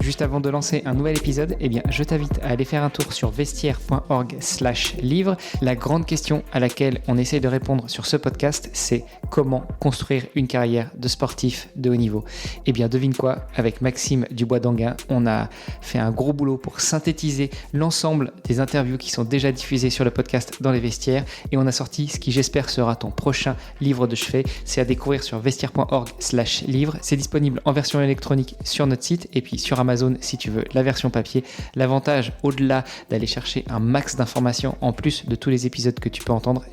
Juste avant de lancer un nouvel épisode, je t'invite à aller faire un tour sur vestiaire.org/livre. La grande question à laquelle on essaie de répondre sur ce podcast, c'est comment construire une carrière de sportif de haut niveau. Devine quoi, avec Maxime Dubois-Danguin, on a fait un gros boulot pour synthétiser l'ensemble des interviews qui sont déjà diffusées sur le podcast dans les vestiaires et on a sorti ce qui j'espère sera ton prochain livre de chevet. C'est à découvrir sur vestiaire.org/livre. C'est disponible en version électronique sur notre site et puis sur Amazon si tu veux la version papier. L'avantage, au-delà d'aller chercher un max d'informations en plus de tous les épisodes que tu peux entendre,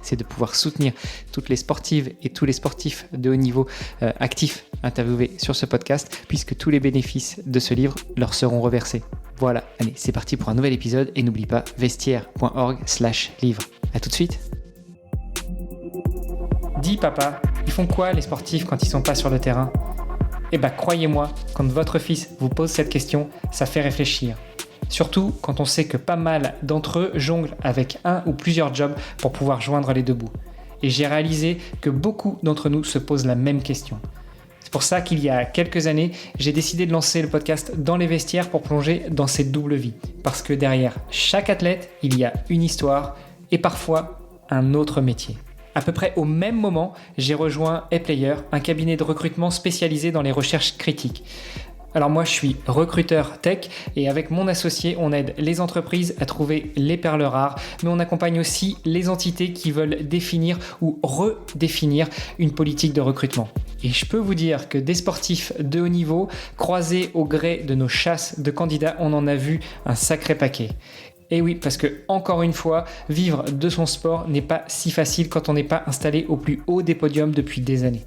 c'est de pouvoir soutenir toutes les sportives et tous les sportifs de haut niveau actifs interviewés sur ce podcast, puisque tous les bénéfices de ce livre leur seront reversés. Voilà, allez, c'est parti pour un nouvel épisode et n'oublie pas vestiaire.org/livre. À tout de suite. Dis papa, ils font quoi les sportifs quand ils sont pas sur le terrain ? Croyez-moi, quand votre fils vous pose cette question, ça fait réfléchir. Surtout quand on sait que pas mal d'entre eux jonglent avec un ou plusieurs jobs pour pouvoir joindre les deux bouts. Et j'ai réalisé que beaucoup d'entre nous se posent la même question. C'est pour ça qu'il y a quelques années, j'ai décidé de lancer le podcast Dans les vestiaires pour plonger dans cette double vie. Parce que derrière chaque athlète, il y a une histoire et parfois un autre métier. À peu près au même moment, j'ai rejoint ePlayer, un cabinet de recrutement spécialisé dans les recherches critiques. Alors moi, je suis recruteur tech et avec mon associé, on aide les entreprises à trouver les perles rares, mais on accompagne aussi les entités qui veulent définir ou redéfinir une politique de recrutement. Et je peux vous dire que des sportifs de haut niveau, croisés au gré de nos chasses de candidats, on en a vu un sacré paquet. Et oui, parce que, encore une fois, vivre de son sport n'est pas si facile quand on n'est pas installé au plus haut des podiums depuis des années.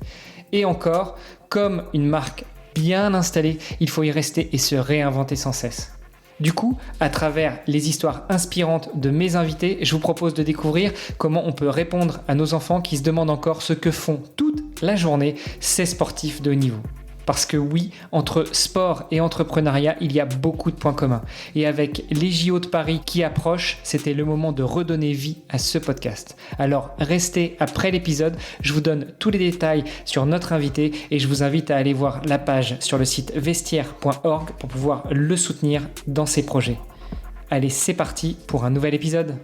Et encore, comme une marque bien installée, il faut y rester et se réinventer sans cesse. Du coup, à travers les histoires inspirantes de mes invités, je vous propose de découvrir comment on peut répondre à nos enfants qui se demandent encore ce que font toute la journée ces sportifs de haut niveau. Parce que oui, entre sport et entrepreneuriat, il y a beaucoup de points communs. Et avec les JO de Paris qui approchent, c'était le moment de redonner vie à ce podcast. Alors restez après l'épisode, je vous donne tous les détails sur notre invité et je vous invite à aller voir la page sur le site vestiaire.org pour pouvoir le soutenir dans ses projets. Allez, c'est parti pour un nouvel épisode.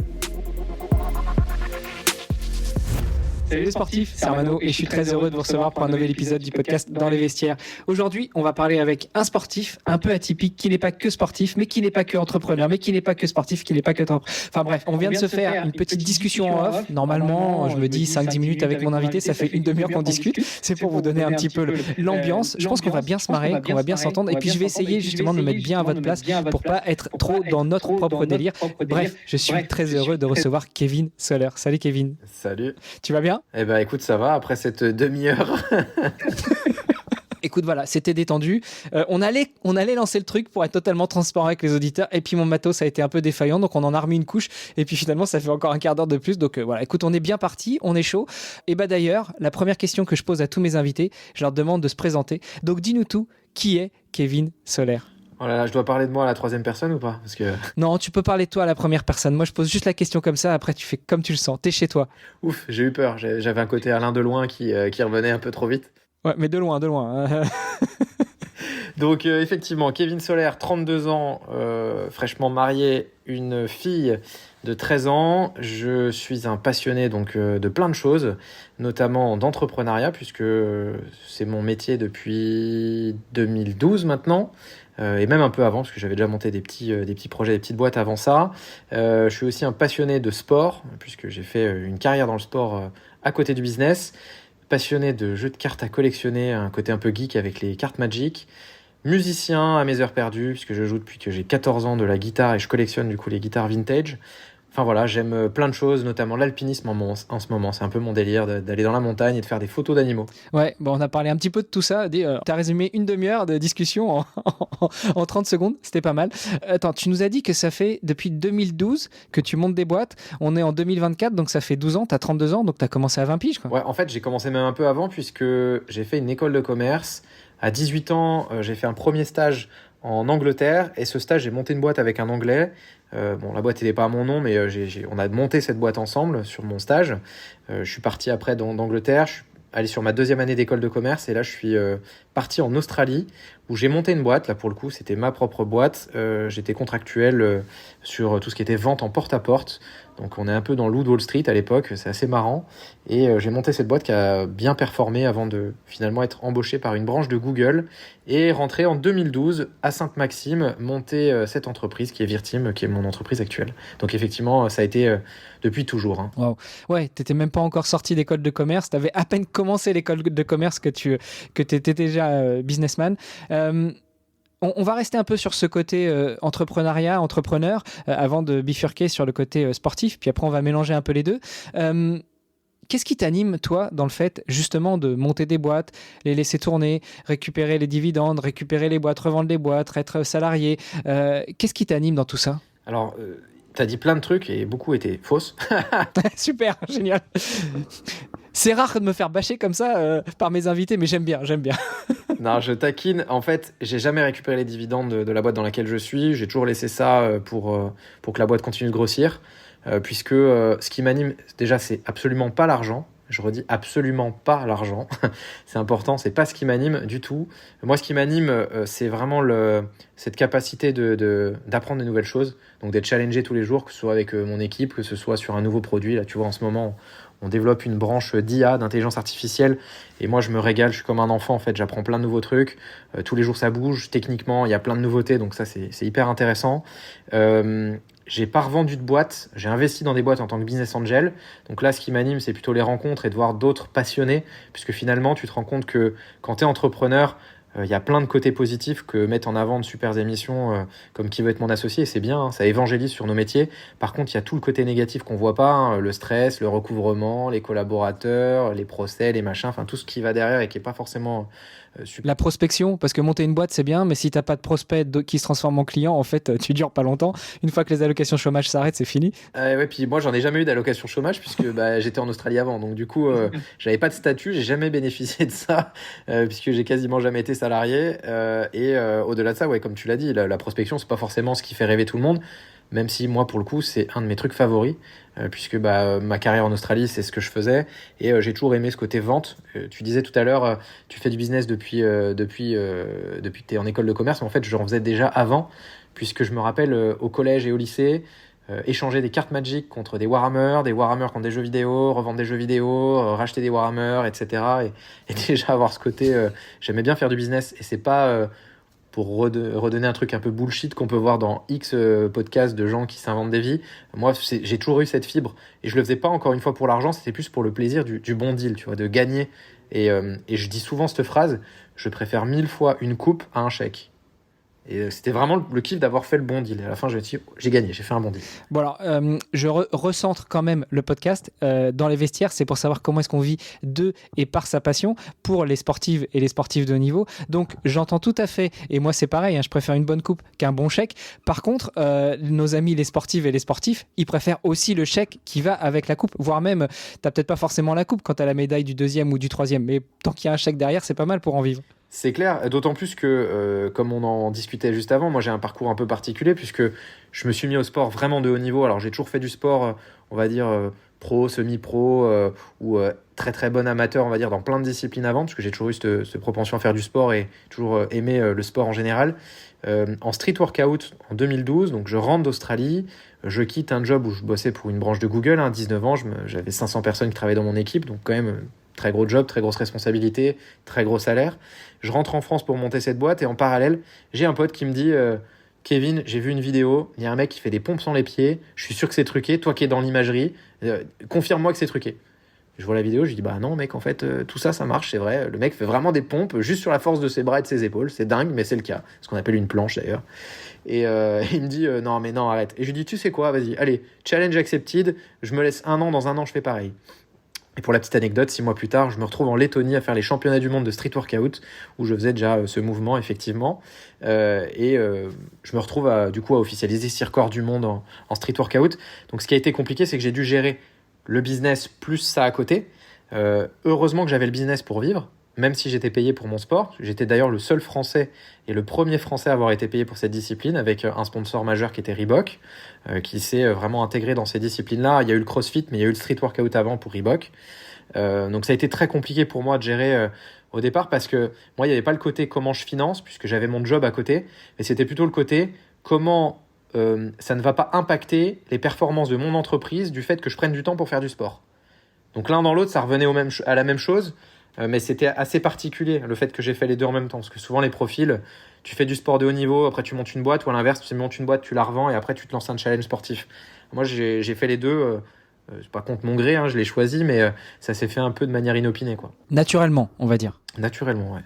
Salut les sportifs, c'est Armano et je suis très heureux de vous recevoir pour un nouvel épisode du podcast Dans les vestiaires. Aujourd'hui, on va parler avec un sportif un peu atypique qui n'est pas que sportif, mais qui n'est pas que entrepreneur, mais qui n'est pas que sportif, qui n'est pas que... Enfin bref, on vient de se faire une petite discussion en off. Normalement, je me dis 5-10 minutes avec mon invité, ça fait une demi-heure qu'on discute. C'est pour vous donner un petit peu l'ambiance. Je pense qu'on va bien se marrer, qu'on va bien s'entendre. Et puis je vais essayer justement de me mettre bien à votre place pour pas être trop dans notre propre délire. Bref, je suis très heureux de recevoir Kevin Soler. Salut Kevin. Salut. Tu vas bien ? Eh ben écoute, ça va après cette demi-heure. Écoute, voilà, c'était détendu. On allait lancer le truc pour être totalement transparent avec les auditeurs. Et puis mon matos a été un peu défaillant, donc on en a remis une couche. Et puis finalement, ça fait encore un quart d'heure de plus. Donc voilà, écoute, on est bien parti, on est chaud. Et d'ailleurs, la première question que je pose à tous mes invités, je leur demande de se présenter. Donc dis-nous tout, qui est Kevin Soler ? Oh là là, je dois parler de moi à la troisième personne ou pas ? Parce que... Non, tu peux parler de toi à la première personne. Moi, je pose juste la question comme ça. Après, tu fais comme tu le sens. T'es chez toi. Ouf, j'ai eu peur. J'avais un côté Alain Deloin qui revenait un peu trop vite. Ouais, mais de loin. Donc, effectivement, Kevin Soler, 32 ans, fraîchement marié, une fille de 13 ans. Je suis un passionné donc, de plein de choses, notamment d'entrepreneuriat, puisque c'est mon métier depuis 2012 maintenant. Et même un peu avant, parce que j'avais déjà monté des petits projets, des petites boîtes avant ça. Je suis aussi un passionné de sport, puisque j'ai fait une carrière dans le sport à côté du business. Passionné de jeux de cartes à collectionner, un côté un peu geek avec les cartes Magic. Musicien à mes heures perdues, puisque je joue depuis que j'ai 14 ans de la guitare et je collectionne du coup les guitares vintage. Enfin voilà, j'aime plein de choses, notamment l'alpinisme en ce moment. C'est un peu mon délire d'aller dans la montagne et de faire des photos d'animaux. Ouais, bon, on a parlé un petit peu de tout ça. T'as résumé une demi-heure de discussion en 30 secondes, c'était pas mal. Attends, tu nous as dit que ça fait depuis 2012 que tu montes des boîtes. On est en 2024, donc ça fait 12 ans, t'as 32 ans, donc t'as commencé à 20 piges, quoi. Ouais, en fait, j'ai commencé même un peu avant, puisque j'ai fait une école de commerce. À 18 ans, j'ai fait un premier stage en Angleterre, et ce stage, j'ai monté une boîte avec un Anglais. Bon, la boîte n'était pas à mon nom, mais on a monté cette boîte ensemble sur mon stage. Je suis parti après d'Angleterre, je suis aller sur ma 2e année d'école de commerce et là je suis parti en Australie où j'ai monté une boîte. Là pour le coup c'était ma propre boîte. J'étais contractuel sur tout ce qui était vente en porte-à-porte. Donc on est un peu dans Loup de Wall Street à l'époque, c'est assez marrant. Et j'ai monté cette boîte qui a bien performé avant de finalement être embauché par une branche de Google et rentrer en 2012 à Sainte-Maxime, monter cette entreprise qui est Virtim, qui est mon entreprise actuelle. Donc effectivement ça a été depuis toujours. Hein. Wow. Ouais, t'étais même pas encore sorti d'école de commerce, t'avais à peine commencé l'école de commerce que t'étais déjà businessman. On va rester un peu sur ce côté entrepreneuriat, entrepreneur, avant de bifurquer sur le côté sportif, puis après on va mélanger un peu les deux. Qu'est-ce qui t'anime, toi, dans le fait, justement, de monter des boîtes, les laisser tourner, récupérer les dividendes, récupérer les boîtes, revendre les boîtes, être salarié Qu'est-ce qui t'anime dans tout ça ? Alors, tu as dit plein de trucs et beaucoup étaient fausses. Super, génial. C'est rare de me faire bâcher comme ça par mes invités, mais j'aime bien. Non, je taquine. En fait, j'ai jamais récupéré les dividendes de la boîte dans laquelle je suis. J'ai toujours laissé ça pour que la boîte continue de grossir. Puisque ce qui m'anime, déjà, c'est absolument pas l'argent. Je redis absolument pas l'argent. C'est important, c'est pas ce qui m'anime du tout. Moi, ce qui m'anime, c'est vraiment cette capacité d'apprendre des nouvelles choses. Donc d'être challengé tous les jours, que ce soit avec mon équipe, que ce soit sur un nouveau produit. Là, tu vois, en ce moment, on développe une branche d'IA, d'intelligence artificielle. Et moi, je me régale, je suis comme un enfant, en fait. J'apprends plein de nouveaux trucs. Tous les jours, ça bouge. Techniquement, il y a plein de nouveautés. Donc ça, c'est hyper intéressant. J'ai pas revendu de boîte, j'ai investi dans des boîtes en tant que business angel. Donc là, ce qui m'anime, c'est plutôt les rencontres et de voir d'autres passionnés, puisque finalement, tu te rends compte que quand tu es entrepreneur, il y a plein de côtés positifs que mettent en avant de super émissions comme Qui veut être mon associé, et c'est bien, hein, ça évangélise sur nos métiers. Par contre, il y a tout le côté négatif qu'on voit pas, hein, le stress, le recouvrement, les collaborateurs, les procès, les machins, enfin tout ce qui va derrière et qui est pas forcément super. La prospection, parce que monter une boîte, c'est bien, mais si t'as pas de prospect qui se transforme en client, en fait, tu dures pas longtemps. Une fois que les allocations chômage s'arrêtent, c'est fini. Ouais, puis moi, j'en ai jamais eu d'allocation chômage puisque j'étais en Australie avant. Donc du coup, j'avais pas de statut, j'ai jamais bénéficié de ça puisque j'ai quasiment jamais été salarié. Au-delà de ça, ouais, comme tu l'as dit, la prospection, c'est pas forcément ce qui fait rêver tout le monde. Même si moi, pour le coup, c'est un de mes trucs favoris, puisque ma carrière en Australie, c'est ce que je faisais, et j'ai toujours aimé ce côté vente. Tu disais tout à l'heure, tu fais du business depuis que tu es en école de commerce, mais en fait, j'en faisais déjà avant, puisque je me rappelle au collège et au lycée, échanger des cartes Magic contre des Warhammer contre des jeux vidéo, revendre des jeux vidéo, racheter des Warhammer, etc. Et déjà avoir ce côté, j'aimais bien faire du business, et c'est pas... pour redonner un truc un peu bullshit qu'on peut voir dans X podcasts de gens qui s'inventent des vies. Moi, j'ai toujours eu cette fibre. Et je le faisais pas encore une fois pour l'argent, c'était plus pour le plaisir du bon deal, tu vois, de gagner. Et je dis souvent cette phrase, je préfère 1000 fois une coupe à un chèque. Et c'était vraiment le kiff d'avoir fait le bon deal. Et à la fin, je me suis dit, j'ai gagné, j'ai fait un bon deal. Bon alors, je recentre quand même le podcast dans les vestiaires. C'est pour savoir comment est-ce qu'on vit de et par sa passion pour les sportives et les sportifs de haut niveau. Donc, j'entends tout à fait. Et moi, c'est pareil. Hein, je préfère une bonne coupe qu'un bon chèque. Par contre, nos amis les sportives et les sportifs, ils préfèrent aussi le chèque qui va avec la coupe. Voire même, t'as peut-être pas forcément la coupe quand t'as la médaille du 2e ou du 3e. Mais tant qu'il y a un chèque derrière, c'est pas mal pour en vivre. C'est clair, d'autant plus que, comme on en discutait juste avant, moi j'ai un parcours un peu particulier puisque je me suis mis au sport vraiment de haut niveau. Alors j'ai toujours fait du sport, on va dire pro, semi-pro ou très très bon amateur, on va dire, dans plein de disciplines avant, parce que j'ai toujours eu cette propension à faire du sport et toujours aimé le sport en général. En street workout en 2012, donc je rentre d'Australie, je quitte un job où je bossais pour une branche de Google, 19 ans, j'avais 500 personnes qui travaillaient dans mon équipe, donc quand même... très gros job, très grosse responsabilité, très gros salaire. Je rentre en France pour monter cette boîte et en parallèle, j'ai un pote qui me dit Kevin, j'ai vu une vidéo, il y a un mec qui fait des pompes sans les pieds, je suis sûr que c'est truqué, toi qui es dans l'imagerie, confirme-moi que c'est truqué. Je vois la vidéo, je dis bah non mec, en fait tout ça marche, c'est vrai, le mec fait vraiment des pompes juste sur la force de ses bras et de ses épaules, c'est dingue mais c'est le cas, ce qu'on appelle une planche d'ailleurs. Et il me dit non mais non arrête. Et je lui dis tu sais quoi, vas-y, allez, challenge accepted, je me laisse un an, dans un an je fais pareil. Et pour la petite anecdote, 6 mois plus tard, je me retrouve en Lettonie à faire les championnats du monde de street workout, où je faisais déjà ce mouvement, effectivement. Je me retrouve du coup à officialiser 6 records du monde en street workout. Donc ce qui a été compliqué, c'est que j'ai dû gérer le business plus ça à côté. Heureusement que j'avais le business pour vivre, même si j'étais payé pour mon sport. J'étais d'ailleurs le seul Français et le premier Français à avoir été payé pour cette discipline, avec un sponsor majeur qui était Reebok, qui s'est vraiment intégré dans ces disciplines-là. Il y a eu le CrossFit, mais il y a eu le street workout avant pour Reebok. Donc ça a été très compliqué pour moi de gérer au départ parce que moi, il n'y avait pas le côté comment je finance, puisque j'avais mon job à côté, mais c'était plutôt le côté comment ça ne va pas impacter les performances de mon entreprise du fait que je prenne du temps pour faire du sport. Donc l'un dans l'autre, ça revenait à la même chose, mais c'était assez particulier le fait que j'ai fait les deux en même temps, parce que souvent les profils, tu fais du sport de haut niveau, après tu montes une boîte, ou à l'inverse, tu montes une boîte, tu la revends et après tu te lances un challenge sportif. Moi, j'ai fait les deux. C'est pas contre mon gré, je l'ai choisi, mais ça s'est fait un peu de manière inopinée, quoi. Naturellement, on va dire. Naturellement, ouais.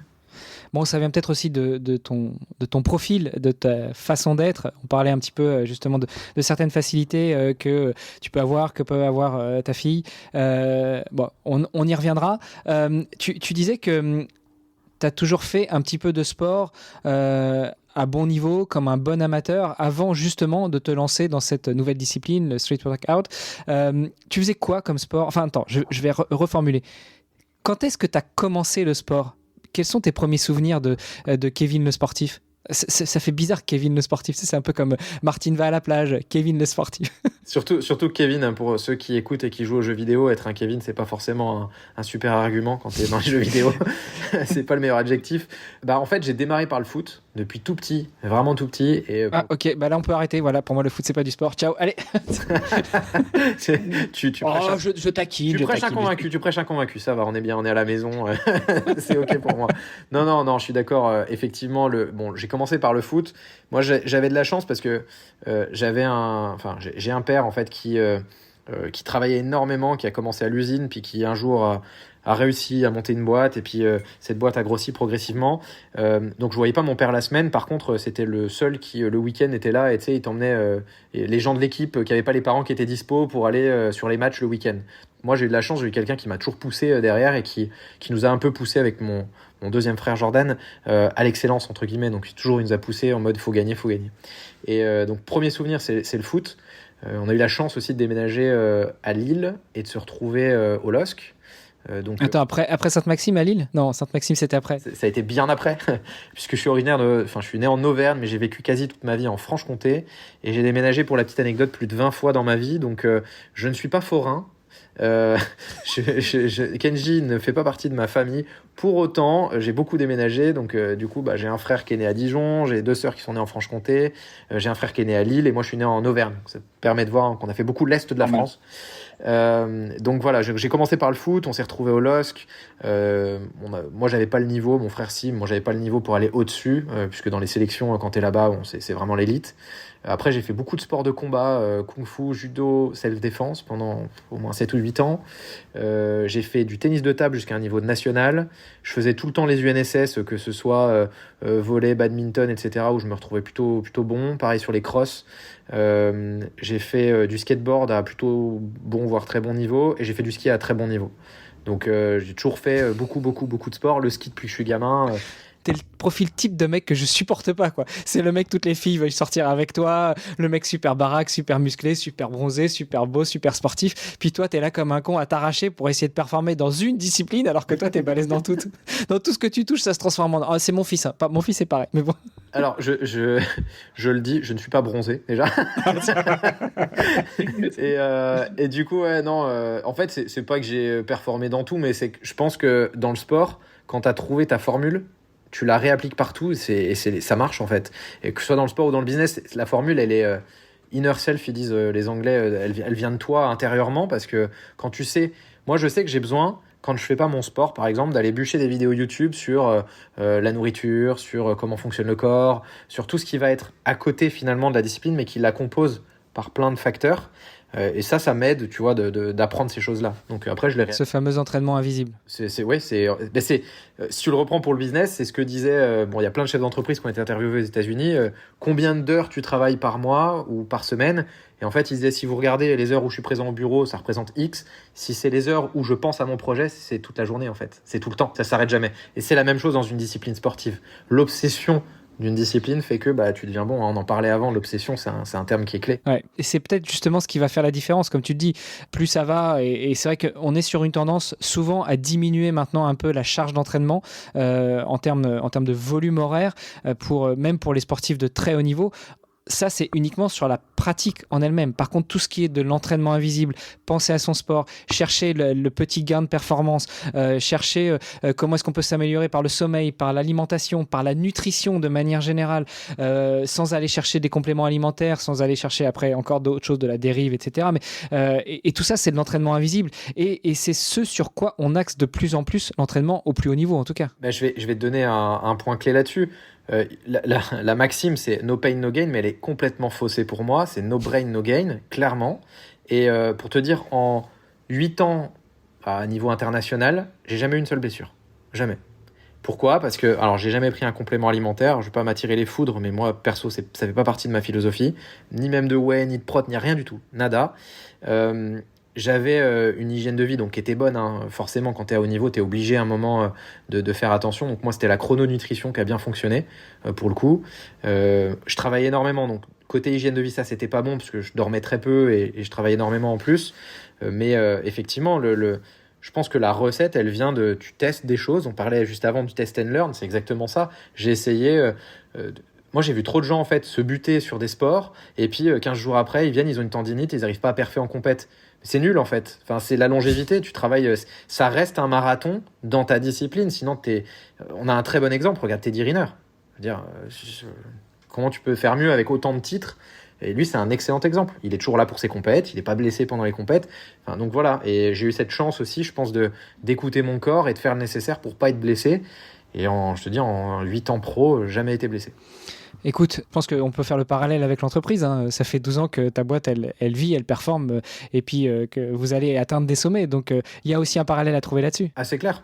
Bon, ça vient peut-être aussi de ton profil, de ta façon d'être. On parlait un petit peu justement de certaines facilités que tu peux avoir, que peut avoir ta fille. Bon, on y reviendra. Tu disais que tu as toujours fait un petit peu de sport à bon niveau, comme un bon amateur, avant justement de te lancer dans cette nouvelle discipline, le street workout. Tu faisais quoi comme sport? Enfin, attends, je vais reformuler. Quand est-ce que tu as commencé le sport? Quels sont tes premiers souvenirs de Kevin le sportif? Ça fait bizarre, Kevin le sportif. C'est un peu comme Martin va à la plage, Kevin le sportif. Surtout Kevin, pour ceux qui écoutent et qui jouent aux jeux vidéo, être un Kevin, c'est pas forcément un super argument quand t'es dans les jeux vidéo. C'est pas le meilleur adjectif. En fait, j'ai démarré par le foot depuis tout petit, vraiment tout petit. Ok, là on peut arrêter. Voilà, pour moi le foot c'est pas du sport. Ciao, allez. Je taquine. Tu prêches un convaincu. Ça va, on est bien, on est à la maison. C'est ok pour moi. Non, je suis d'accord. Effectivement, j'ai commencé par le foot. Moi, j'avais de la chance parce que j'ai un père en fait qui travaillait énormément, qui a commencé à l'usine, puis qui un jour a réussi à monter une boîte, et puis cette boîte a grossi progressivement. Donc je voyais pas mon père la semaine. Par contre, c'était le seul qui le week-end était là, et tu sais, il t'emmenait les gens de l'équipe qui avaient pas les parents qui étaient dispo pour aller sur les matchs le week-end. Moi, j'ai eu de la chance, j'ai eu quelqu'un qui m'a toujours poussé derrière et qui nous a un peu poussé avec mon deuxième frère Jordan à l'excellence entre guillemets. Donc toujours il nous a poussé en mode faut gagner. Et donc premier souvenir, c'est le foot. On a eu la chance aussi de déménager à Lille et de se retrouver au LOSC. Attends, après Sainte-Maxime à Lille? Non, Sainte-Maxime c'était après. Ça a été bien après, puisque je suis né en Auvergne, mais j'ai vécu quasi toute ma vie en Franche-Comté, et j'ai déménagé, pour la petite anecdote, plus de 20 fois dans ma vie, donc je ne suis pas forain. Kenji ne fait pas partie de ma famille. Pour autant, j'ai beaucoup déménagé. Donc, du coup, j'ai un frère qui est né à Dijon, j'ai 2 sœurs qui sont nées en Franche-Comté, j'ai un frère qui est né à Lille, et moi je suis né en Auvergne. Ça permet de voir qu'on a fait beaucoup l'est de la France. Donc voilà, j'ai commencé par le foot, on s'est retrouvé au LOSC. Moi j'avais pas le niveau, mon frère si, moi j'avais pas le niveau pour aller au-dessus, puisque dans les sélections, quand t'es là-bas, c'est vraiment l'élite. Après, j'ai fait beaucoup de sports de combat, kung-fu, judo, self-défense pendant au moins 7 ou 8 ans. J'ai fait du tennis de table jusqu'à un niveau national. Je faisais tout le temps les UNSS, que ce soit volley, badminton, etc., où je me retrouvais plutôt bon. Pareil sur les crosses. J'ai fait du skateboard à plutôt bon, voire très bon niveau. Et j'ai fait du ski à très bon niveau. Donc, j'ai toujours fait beaucoup de sport. Le ski depuis que je suis gamin... T'es le profil type de mec que je supporte pas, quoi. C'est le mec, toutes les filles veulent sortir avec toi, le mec super baraque, super musclé, super bronzé, super beau, super sportif. Puis toi, t'es là comme un con à t'arracher pour essayer de performer dans une discipline, alors que toi, t'es balèze dans tout. Dans tout ce que tu touches, ça se transforme en... Ah, c'est mon fils, hein. Mon fils, c'est pareil, mais bon. Alors, je le dis, je ne suis pas bronzé, déjà. Et du coup, ouais, non, en fait, c'est pas que j'ai performé dans tout, mais c'est que je pense que dans le sport, quand t'as trouvé ta formule, tu la réappliques partout, ça marche en fait. Et que ce soit dans le sport ou dans le business, la formule, elle est inner self, ils disent les Anglais, elle vient de toi intérieurement, parce que quand tu sais, moi je sais que j'ai besoin, quand je fais pas mon sport par exemple, d'aller bûcher des vidéos YouTube sur la nourriture, sur comment fonctionne le corps, sur tout ce qui va être à côté finalement de la discipline, mais qui la compose par plein de facteurs. Et ça m'aide, tu vois, d'apprendre ces choses-là. Donc après, ce fameux entraînement invisible. Si tu le reprends pour le business, c'est ce que disait. Il y a plein de chefs d'entreprise qui ont été interviewés aux États-Unis. Combien d'heures tu travailles par mois ou par semaine? Et en fait, ils disaient, si vous regardez les heures où je suis présent au bureau, ça représente X. Si c'est les heures où je pense à mon projet, c'est toute la journée en fait. C'est tout le temps. Ça s'arrête jamais. Et c'est la même chose dans une discipline sportive. L'obsession d'une discipline fait que tu deviens bon. On en parlait avant, l'obsession, c'est un terme qui est clé. Ouais. Et c'est peut-être justement ce qui va faire la différence. Comme tu te dis, plus ça va, et c'est vrai qu'on est sur une tendance souvent à diminuer maintenant un peu la charge d'entraînement en termes de volume horaire, même pour les sportifs de très haut niveau. ça, c'est uniquement sur la pratique en elle-même. Par contre, tout ce qui est de l'entraînement invisible, penser à son sport, chercher le petit gain de performance, chercher comment est-ce qu'on peut s'améliorer par le sommeil, par l'alimentation, par la nutrition de manière générale, sans aller chercher des compléments alimentaires, sans aller chercher après encore d'autres choses, de la dérive, etc. Et tout ça, c'est de l'entraînement invisible. Et c'est ce sur quoi on axe de plus en plus l'entraînement au plus haut niveau, en tout cas. Je vais te donner un point clé là-dessus. La maxime, c'est no pain, no gain, mais elle est complètement faussée pour moi. C'est no brain, no gain, clairement. Et pour te dire, en 8 ans à niveau international, j'ai jamais eu une seule blessure. Jamais. Pourquoi ? Parce que, alors, j'ai jamais pris un complément alimentaire. Je vais pas m'attirer les foudres, mais moi, perso, ça fait pas partie de ma philosophie. Ni même de whey, ni de prot, ni rien du tout. Nada. J'avais une hygiène de vie donc qui était bonne, hein. Forcément quand tu es à haut niveau tu es obligé à un moment de faire attention, donc moi c'était la chrononutrition qui a bien fonctionné pour le coup. Je travaillais énormément, donc côté hygiène de vie ça c'était pas bon parce que je dormais très peu et je travaillais énormément en plus, mais effectivement je pense que la recette elle vient de tu testes des choses, on parlait juste avant du test and learn, c'est exactement ça. J'ai essayé moi, j'ai vu trop de gens en fait se buter sur des sports et puis 15 jours après, ils viennent, ils ont une tendinite, ils n'arrivent pas à perfer en compète. C'est nul en fait. Enfin, c'est la longévité. Tu travailles, ça reste un marathon dans ta discipline. Sinon, on a un très bon exemple. Regarde Teddy Riner. Je veux dire, comment tu peux faire mieux avec autant de titres ? Et lui, c'est un excellent exemple. Il est toujours là pour ses compètes. Il n'est pas blessé pendant les compètes. Enfin, donc voilà. Et j'ai eu cette chance aussi, je pense, d'écouter mon corps et de faire le nécessaire pour pas être blessé. Et je te dis, en 8 ans pro, jamais été blessé. Écoute, je pense qu'on peut faire le parallèle avec l'entreprise, hein. Ça fait 12 ans que ta boîte, elle vit, elle performe, et puis que vous allez atteindre des sommets. Donc, il y a aussi un parallèle à trouver là-dessus. Ah, c'est clair.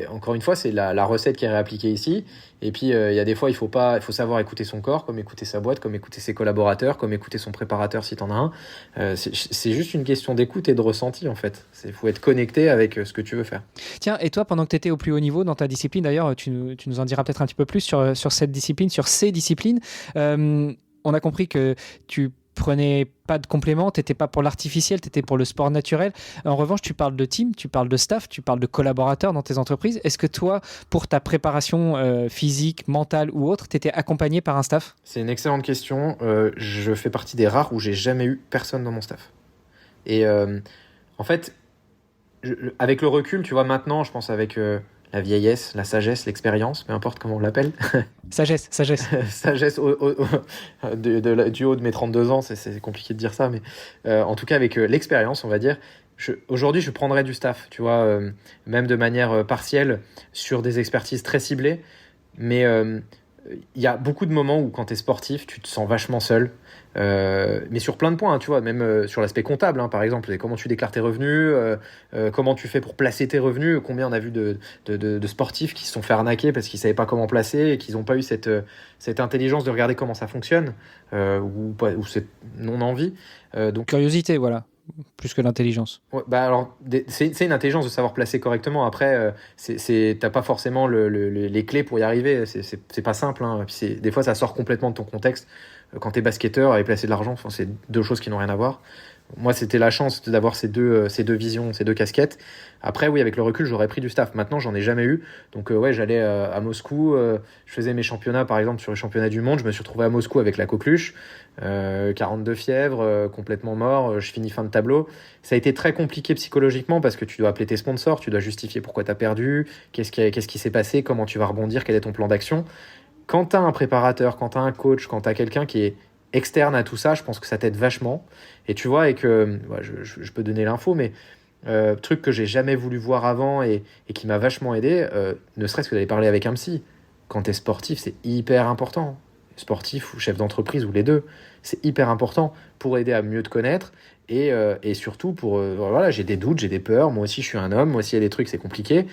Encore une fois, c'est la recette qui est réappliquée ici. Et puis, il y a des fois, il faut savoir écouter son corps, comme écouter sa boîte, comme écouter ses collaborateurs, comme écouter son préparateur si t'en as un. C'est juste une question d'écoute et de ressenti, en fait. Il faut être connecté avec ce que tu veux faire. Tiens, et toi, pendant que tu étais au plus haut niveau dans ta discipline, d'ailleurs, tu nous en diras peut-être un petit peu plus sur cette discipline, sur ces disciplines. On a compris que tu prenais pas de compléments, t'étais pas pour l'artificiel, t'étais pour le sport naturel. En revanche, tu parles de team, tu parles de staff, tu parles de collaborateurs dans tes entreprises. Est-ce que toi, pour ta préparation physique, mentale ou autre, t'étais accompagné par un staff ? C'est une excellente question. Je fais partie des rares où j'ai jamais eu personne dans mon staff. Et en fait, avec le recul, tu vois, maintenant, je pense avec la vieillesse, la sagesse, l'expérience, peu importe comment on l'appelle. Sagesse. Sagesse du haut de mes 32 ans, c'est compliqué de dire ça, mais en tout cas avec l'expérience, on va dire, aujourd'hui je prendrais du staff, tu vois, même de manière partielle sur des expertises très ciblées, mais il y a beaucoup de moments où quand tu es sportif, tu te sens vachement seul, mais sur plein de points, hein, tu vois, même sur l'aspect comptable, hein, par exemple, comment tu déclares tes revenus, comment tu fais pour placer tes revenus, combien on a vu de sportifs qui se sont fait arnaquer parce qu'ils ne savaient pas comment placer et qu'ils n'ont pas eu cette intelligence de regarder comment ça fonctionne, ou cette non-envie. Donc curiosité, voilà. Plus que l'intelligence. Ouais, alors, c'est une intelligence de savoir placer correctement. Après, t'as pas forcément les clés pour y arriver. C'est pas simple, hein. Puis des fois, ça sort complètement de ton contexte. Quand t'es basketteur et placer de l'argent, c'est deux choses qui n'ont rien à voir. Moi, c'était la chance d'avoir ces deux visions, ces deux casquettes. Après, oui, avec le recul, j'aurais pris du staff. Maintenant, j'en ai jamais eu. Donc, ouais, j'allais à Moscou. Je faisais mes championnats, par exemple, sur les championnats du monde. Je me suis retrouvé à Moscou avec la coqueluche. 42 fièvres, complètement mort. Je finis fin de tableau. Ça a été très compliqué psychologiquement parce que tu dois appeler tes sponsors, tu dois justifier pourquoi tu as perdu, qu'est-ce qui s'est passé, comment tu vas rebondir, quel est ton plan d'action. Quand tu as un préparateur, quand tu as un coach, quand tu as quelqu'un qui est externe à tout ça, je pense que ça t'aide vachement. Et tu vois, je peux donner l'info, mais truc que j'ai jamais voulu voir avant et qui m'a vachement aidé, ne serait-ce que d'aller parler avec un psy. Quand tu es sportif, c'est hyper important. Sportif ou chef d'entreprise ou les deux, c'est hyper important pour aider à mieux te connaître et surtout pour voilà, j'ai des doutes, j'ai des peurs, moi aussi je suis un homme, moi aussi il y a des trucs, c'est compliqué.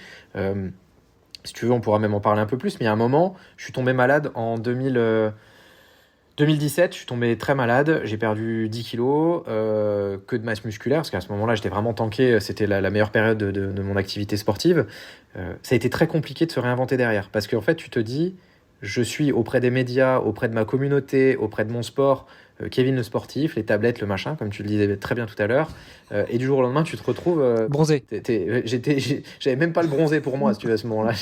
Si tu veux, on pourra même en parler un peu plus, mais il y a un moment, je suis tombé malade en 2017, je suis tombé très malade, j'ai perdu 10 kilos, que de masse musculaire, parce qu'à ce moment-là, j'étais vraiment tanké, c'était la meilleure période de mon activité sportive. Ça a été très compliqué de se réinventer derrière, parce qu'en fait, tu te dis, je suis auprès des médias, auprès de ma communauté, auprès de mon sport, Kevin le sportif, les tablettes, le machin, comme tu le disais très bien tout à l'heure, et du jour au lendemain, tu te retrouves... bronzé. J'avais même pas le bronzé pour moi, si tu veux, à ce moment-là.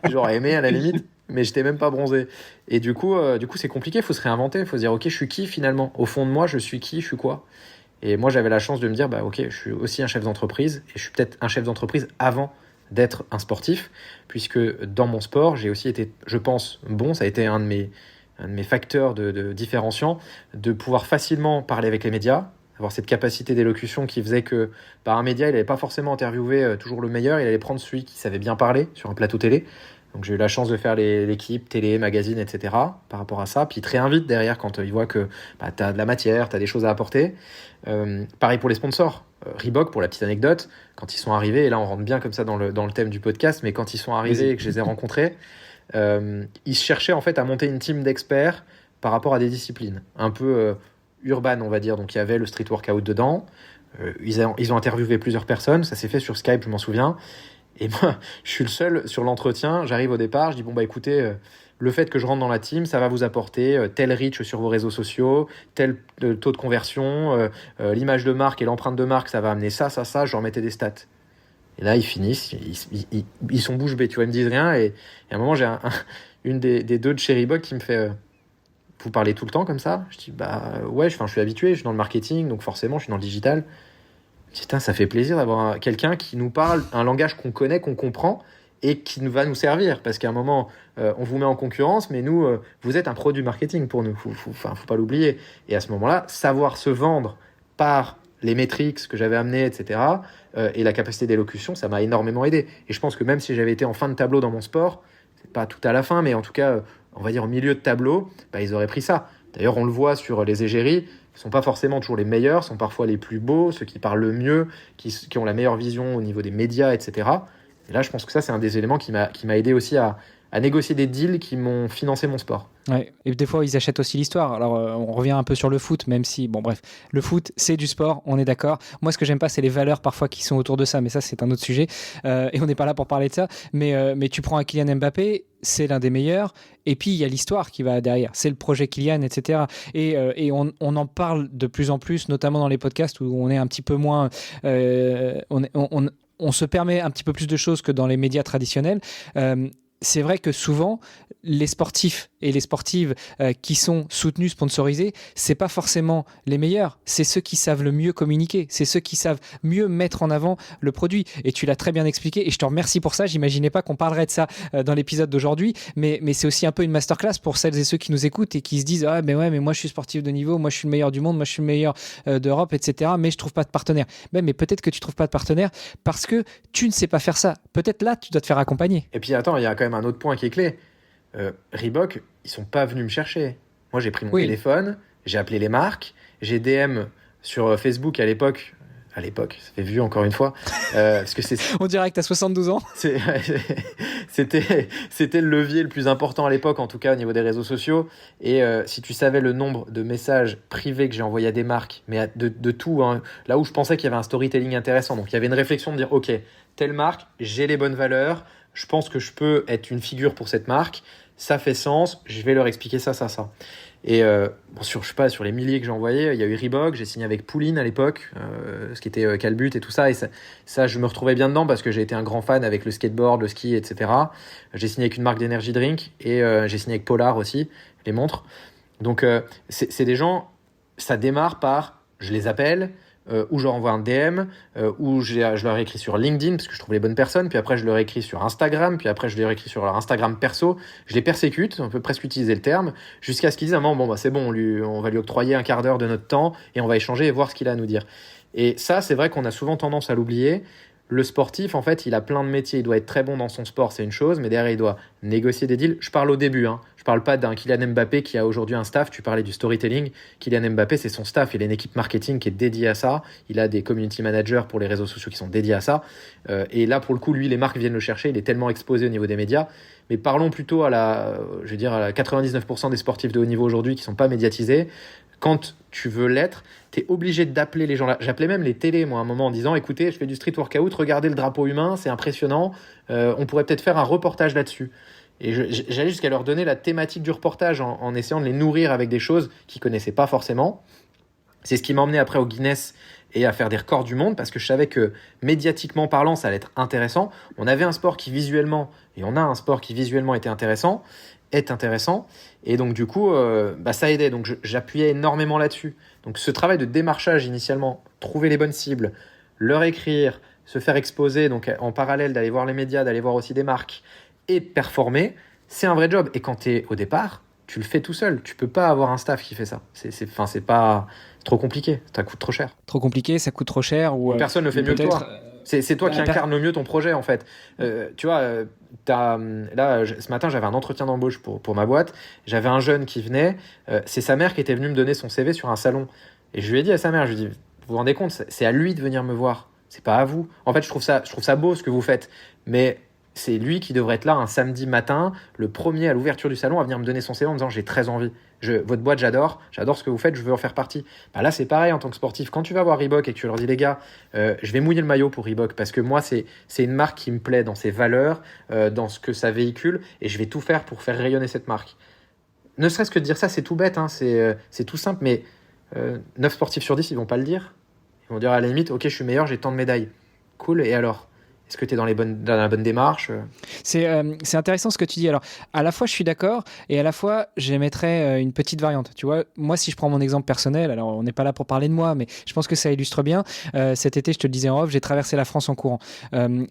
J'aurais aimé, à la limite. mais j'étais même pas bronzé. Et du coup, c'est compliqué, il faut se réinventer, il faut se dire, ok, je suis qui finalement? Au fond de moi, je suis qui, je suis quoi? Et moi, j'avais la chance de me dire, bah ok, je suis aussi un chef d'entreprise, et je suis peut-être un chef d'entreprise avant d'être un sportif, puisque dans mon sport, j'ai aussi été, je pense, bon, ça a été un de mes facteurs de différenciants, de pouvoir facilement parler avec les médias, avoir cette capacité d'élocution qui faisait que un média, il n'allait pas forcément interviewer toujours le meilleur, il allait prendre celui qui savait bien parler sur un plateau télé. Donc j'ai eu la chance de faire l'équipe, télé, magazine, etc. par rapport à ça. Puis ils te réinvitent derrière quand ils voient que tu as de la matière, tu as des choses à apporter. Pareil pour les sponsors. Reebok, pour la petite anecdote, quand ils sont arrivés, et là on rentre bien comme ça dans le thème du podcast, mais quand ils sont arrivés et que je les ai rencontrés, ils cherchaient en fait à monter une team d'experts par rapport à des disciplines un peu urbaines, on va dire. Donc il y avait le street workout dedans. Ils ont interviewé plusieurs personnes, ça s'est fait sur Skype, je m'en souviens. Et moi, je suis le seul sur l'entretien. J'arrive au départ, je dis écoutez, le fait que je rentre dans la team, ça va vous apporter tel reach sur vos réseaux sociaux, tel taux de conversion, l'image de marque et l'empreinte de marque, ça va amener ça. Je leur mettais des stats. Et là, ils finissent, ils sont bouche bée, tu vois, ils me disent rien. Et à un moment, j'ai une des deux de chez Reebok qui me fait vous parlez tout le temps comme ça? Je dis ouais, je suis habitué, je suis dans le marketing, donc forcément, je suis dans le digital. Putain, ça fait plaisir d'avoir quelqu'un qui nous parle un langage qu'on connaît, qu'on comprend et qui va nous servir. Parce qu'à un moment, on vous met en concurrence, mais nous, vous êtes un produit marketing pour nous. Faut pas l'oublier. Et à ce moment-là, savoir se vendre par les métriques que j'avais amenées, etc., et la capacité d'élocution, ça m'a énormément aidé. Et je pense que même si j'avais été en fin de tableau dans mon sport, c'est pas tout à la fin, mais en tout cas, on va dire au milieu de tableau, ils auraient pris ça. D'ailleurs, on le voit sur les égéries, ils ne sont pas forcément toujours les meilleurs, sont parfois les plus beaux, ceux qui parlent le mieux, qui ont la meilleure vision au niveau des médias, etc. Et là, je pense que ça, c'est un des éléments qui m'a aidé aussi à négocier des deals qui m'ont financé mon sport. Ouais. Et des fois, ils achètent aussi l'histoire. Alors, on revient un peu sur le foot, même si, bon, bref, le foot, c'est du sport, on est d'accord. Moi, ce que j'aime pas, c'est les valeurs parfois qui sont autour de ça, mais ça, c'est un autre sujet. Et on n'est pas là pour parler de ça. Mais tu prends un Kylian Mbappé, c'est l'un des meilleurs. Et puis, il y a l'histoire qui va derrière. C'est le projet Kylian, etc. Et on en parle de plus en plus, notamment dans les podcasts où on est un petit peu moins... on se permet un petit peu plus de choses que dans les médias traditionnels. C'est vrai que souvent, les sportifs et les sportives qui sont soutenus, sponsorisés, c'est pas forcément les meilleurs. C'est ceux qui savent le mieux communiquer. C'est ceux qui savent mieux mettre en avant le produit. Et tu l'as très bien expliqué. Et je te remercie pour ça. J'imaginais pas qu'on parlerait de ça dans l'épisode d'aujourd'hui. Mais c'est aussi un peu une masterclass pour celles et ceux qui nous écoutent et qui se disent mais moi je suis sportif de niveau, moi je suis le meilleur du monde, moi je suis le meilleur d'Europe, etc. Mais je trouve pas de partenaire. Mais peut-être que tu trouves pas de partenaire parce que tu ne sais pas faire ça. Peut-être là, tu dois te faire accompagner. Et puis attends, il y a quand même un autre point qui est clé. Reebok, ils sont pas venus me chercher. Moi, j'ai pris mon téléphone, j'ai appelé les marques, j'ai DM sur Facebook à l'époque, ça fait vieux encore une fois, parce que on dirait que t'as 72 ans. C'était le levier le plus important à l'époque, en tout cas au niveau des réseaux sociaux. Et si tu savais le nombre de messages privés que j'ai envoyés à des marques, mais de tout, hein, là où je pensais qu'il y avait un storytelling intéressant, donc il y avait une réflexion de dire, ok, telle marque, j'ai les bonnes valeurs, je pense que je peux être une figure pour cette marque, ça fait sens, je vais leur expliquer ça. Et sur les milliers que j'ai envoyés, il y a eu Reebok, j'ai signé avec Pouline à l'époque, ce qui était Calbut et tout ça, et ça, je me retrouvais bien dedans parce que j'ai été un grand fan avec le skateboard, le ski, etc. J'ai signé avec une marque d'énergie drink et j'ai signé avec Polar aussi, les montres. Donc c'est des gens, ça démarre par, je les appelle, ou je leur envoie un DM, ou je leur écris sur LinkedIn parce que je trouve les bonnes personnes, puis après je leur écris sur Instagram, puis après je leur écris sur leur Instagram perso, je les persécute, on peut presque utiliser le terme, jusqu'à ce qu'ils disent à un moment, c'est bon, on va lui octroyer un quart d'heure de notre temps et on va échanger et voir ce qu'il a à nous dire. Et ça, c'est vrai qu'on a souvent tendance à l'oublier. Le sportif, en fait, il a plein de métiers. Il doit être très bon dans son sport, c'est une chose, mais derrière, il doit négocier des deals. Je parle au début, hein. Je parle pas d'un Kylian Mbappé qui a aujourd'hui un staff. Tu parlais du storytelling. Kylian Mbappé, c'est son staff. Il a une équipe marketing qui est dédiée à ça. Il a des community managers pour les réseaux sociaux qui sont dédiés à ça. Et là, pour le coup, lui, les marques viennent le chercher. Il est tellement exposé au niveau des médias. Mais parlons plutôt à la 99% des sportifs de haut niveau aujourd'hui qui sont pas médiatisés. Quand tu veux l'être, tu es obligé d'appeler les gens là. J'appelais même les télés, moi, à un moment, en disant, écoutez, je fais du street workout, regardez le drapeau humain, c'est impressionnant, on pourrait peut-être faire un reportage là-dessus. Et j'allais jusqu'à leur donner la thématique du reportage en essayant de les nourrir avec des choses qu'ils connaissaient pas forcément. C'est ce qui m'a emmené après au Guinness et à faire des records du monde parce que je savais que médiatiquement parlant, ça allait être intéressant. On avait un sport qui visuellement, et on a un sport qui visuellement est intéressant. Et donc du coup, ça aidait. Donc j'appuyais énormément là-dessus. Donc ce travail de démarchage initialement, trouver les bonnes cibles, leur écrire, se faire exposer, donc en parallèle d'aller voir les médias, d'aller voir aussi des marques et performer, c'est un vrai job. Et quand tu es au départ, tu le fais tout seul. Tu peux pas avoir un staff qui fait ça. C'est trop compliqué. Ça coûte trop cher. Trop compliqué, ça coûte trop cher. Ou personne ne fait mieux que toi. C'est toi qui incarne le mieux ton projet, en fait. Tu vois, ce matin, j'avais un entretien d'embauche pour ma boîte. J'avais un jeune qui venait. C'est sa mère qui était venue me donner son CV sur un salon. Et je lui ai dit à sa mère, je lui ai dit, vous vous rendez compte, c'est à lui de venir me voir. C'est pas à vous. En fait, je trouve ça beau ce que vous faites. Mais c'est lui qui devrait être là un samedi matin, le premier à l'ouverture du salon, à venir me donner son CV en me disant, j'ai très envie. Votre boîte, j'adore ce que vous faites, je veux en faire partie. Là, c'est pareil en tant que sportif. Quand tu vas voir Reebok et que tu leur dis, les gars, je vais mouiller le maillot pour Reebok parce que moi, c'est une marque qui me plaît dans ses valeurs, dans ce que ça véhicule, et je vais tout faire pour faire rayonner cette marque. Ne serait-ce que de dire ça, c'est tout bête, hein, c'est tout simple, mais 9 sportifs sur 10, ils vont pas le dire. Ils vont dire à la limite, ok, je suis meilleur, j'ai tant de médailles. Cool, et alors ? Est-ce que tu es dans la bonne démarche ? C'est intéressant ce que tu dis. Alors, à la fois, je suis d'accord et à la fois, j'émettrais une petite variante. Tu vois, moi, si je prends mon exemple personnel, alors on n'est pas là pour parler de moi, mais je pense que ça illustre bien. Cet été, je te le disais en off, j'ai traversé la France en courant.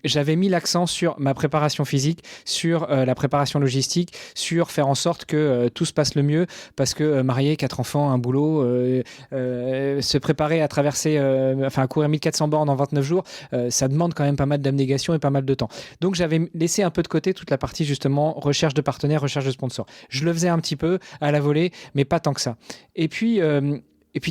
J'avais mis l'accent sur ma préparation physique, sur la préparation logistique, sur faire en sorte que tout se passe le mieux parce que marié, 4 enfants, un boulot, se préparer à traverser, à courir 1400 bornes en 29 jours, ça demande quand même pas mal d'abnégation et pas mal de temps. Donc j'avais laissé un peu de côté toute la partie justement recherche de partenaires, recherche de sponsors. Je le faisais un petit peu à la volée, mais pas tant que ça. Et puis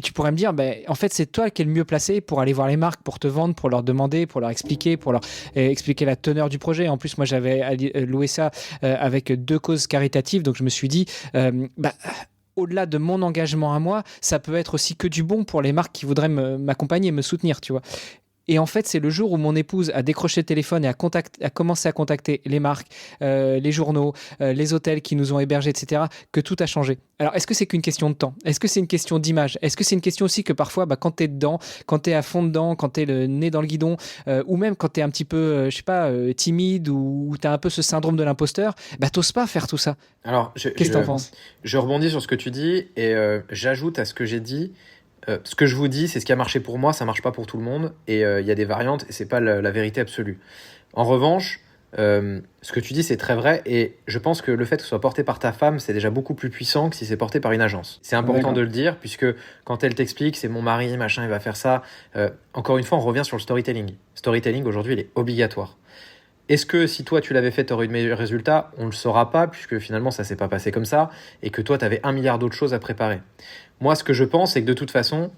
tu pourrais me dire, en fait, c'est toi qui es le mieux placé pour aller voir les marques, pour te vendre, pour leur demander, pour leur expliquer, pour leur expliquer la teneur du projet. En plus, moi, j'avais loué ça avec 2 causes caritatives, donc je me suis dit, au-delà de mon engagement à moi, ça peut être aussi que du bon pour les marques qui voudraient m'accompagner, me soutenir, tu vois. Et en fait, c'est le jour où mon épouse a décroché le téléphone et a commencé à contacter les marques, les journaux, les hôtels qui nous ont hébergés, etc., que tout a changé. Alors, est-ce que c'est qu'une question de temps ? Est-ce que c'est une question d'image ? Est-ce que c'est une question aussi que parfois, quand tu es dedans, quand tu es à fond dedans, quand tu es le nez dans le guidon, ou même quand tu es un petit peu, timide ou tu as un peu ce syndrome de l'imposteur, t'oses pas faire tout ça. Alors, qu'est-ce que tu en penses ? Je rebondis sur ce que tu dis et j'ajoute à ce que j'ai dit. Ce que je vous dis, c'est ce qui a marché pour moi, ça marche pas pour tout le monde, et il y a des variantes, et c'est pas la vérité absolue. En revanche, ce que tu dis, c'est très vrai, et je pense que le fait que ce soit porté par ta femme, c'est déjà beaucoup plus puissant que si c'est porté par une agence. C'est important de le dire, puisque quand elle t'explique, c'est mon mari, machin, il va faire ça. Encore une fois, on revient sur le storytelling. Storytelling, aujourd'hui, il est obligatoire. Est-ce que si toi tu l'avais fait, tu aurais eu de meilleurs résultats ? On ne le saura pas, puisque finalement ça s'est pas passé comme ça, et que toi tu avais 1 milliard d'autres choses à préparer. Moi, ce que je pense, c'est que de toute façon,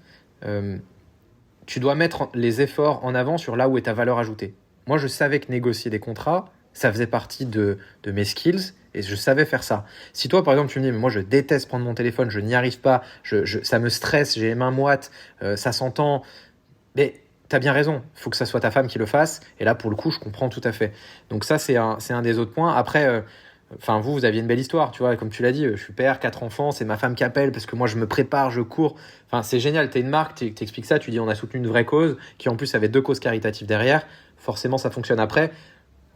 tu dois mettre les efforts en avant sur là où est ta valeur ajoutée. Moi, je savais que négocier des contrats, ça faisait partie de mes skills, et je savais faire ça. Si toi, par exemple, tu me dis, mais moi je déteste prendre mon téléphone, je n'y arrive pas, ça me stresse, j'ai les mains moites, ça s'entend, mais t'as bien raison, il faut que ça soit ta femme qui le fasse. Et là, pour le coup, je comprends tout à fait. Donc ça, c'est un des autres points. Après, vous aviez une belle histoire, tu vois. Comme tu l'as dit, je suis père, 4 enfants, c'est ma femme qui appelle parce que moi, je me prépare, je cours. Enfin, c'est génial, t'es une marque, t'expliques ça, tu dis on a soutenu une vraie cause, qui en plus avait 2 causes caritatives derrière. Forcément, ça fonctionne après.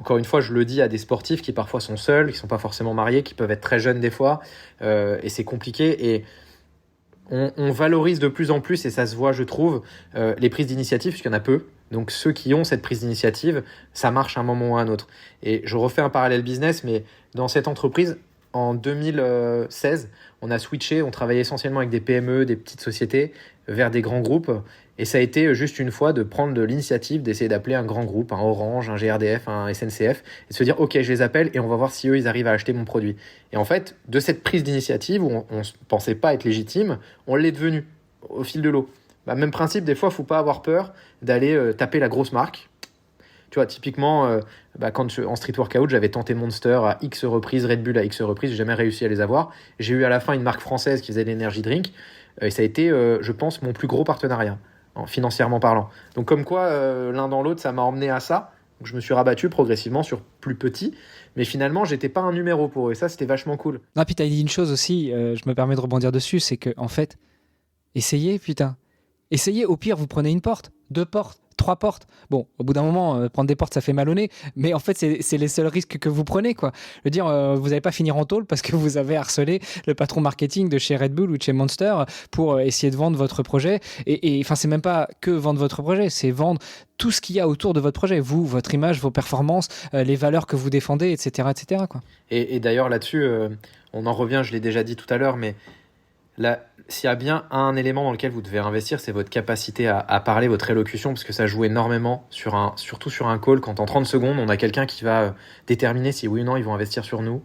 Encore une fois, je le dis à des sportifs qui parfois sont seuls, qui sont pas forcément mariés, qui peuvent être très jeunes des fois. Et c'est compliqué. Et on valorise de plus en plus, et ça se voit, je trouve, les prises d'initiative, puisqu'il y en a peu. Donc ceux qui ont cette prise d'initiative, ça marche à un moment ou à un autre. Et je refais un parallèle business, mais dans cette entreprise, en 2016, on a switché, on travaillait essentiellement avec des PME, des petites sociétés, vers des grands groupes. Et ça a été juste une fois de prendre de l'initiative, d'essayer d'appeler un grand groupe, un Orange, un GRDF, un SNCF, et de se dire, OK, je les appelle et on va voir si eux, ils arrivent à acheter mon produit. Et en fait, de cette prise d'initiative, où on ne pensait pas être légitime, on l'est devenu au fil de l'eau. Même principe, des fois, il ne faut pas avoir peur d'aller taper la grosse marque. Tu vois, typiquement, quand en street workout, j'avais tenté Monster à X reprises, Red Bull à X reprises, j'ai jamais réussi à les avoir. J'ai eu à la fin une marque française qui faisait l'energy drink, et ça a été, je pense, mon plus gros partenariat, financièrement parlant. Donc comme quoi, l'un dans l'autre, ça m'a emmené à ça. Donc, je me suis rabattu progressivement sur plus petit, mais finalement, j'étais pas un numéro pour eux, et ça, c'était vachement cool. Non, puis t'as dit une chose aussi, je me permets de rebondir dessus, c'est que en fait, essayez, putain. Essayez, au pire, vous prenez une porte, 2 portes, 3 portes. Bon, au bout d'un moment, prendre des portes, ça fait mal au nez, mais en fait, c'est les seuls risques que vous prenez, quoi. Je veux dire, vous n'allez pas finir en tôle parce que vous avez harcelé le patron marketing de chez Red Bull ou de chez Monster pour essayer de vendre votre projet. Et enfin, c'est même pas que vendre votre projet, c'est vendre tout ce qu'il y a autour de votre projet. Vous, votre image, vos performances, les valeurs que vous défendez, etc., etc., quoi. Et d'ailleurs, là-dessus, on en revient, je l'ai déjà dit tout à l'heure, mais là, s'il y a bien un élément dans lequel vous devez investir, c'est votre capacité à parler, votre élocution, parce que ça joue énormément, surtout sur un call, quand en 30 secondes, on a quelqu'un qui va déterminer si oui ou non ils vont investir sur nous,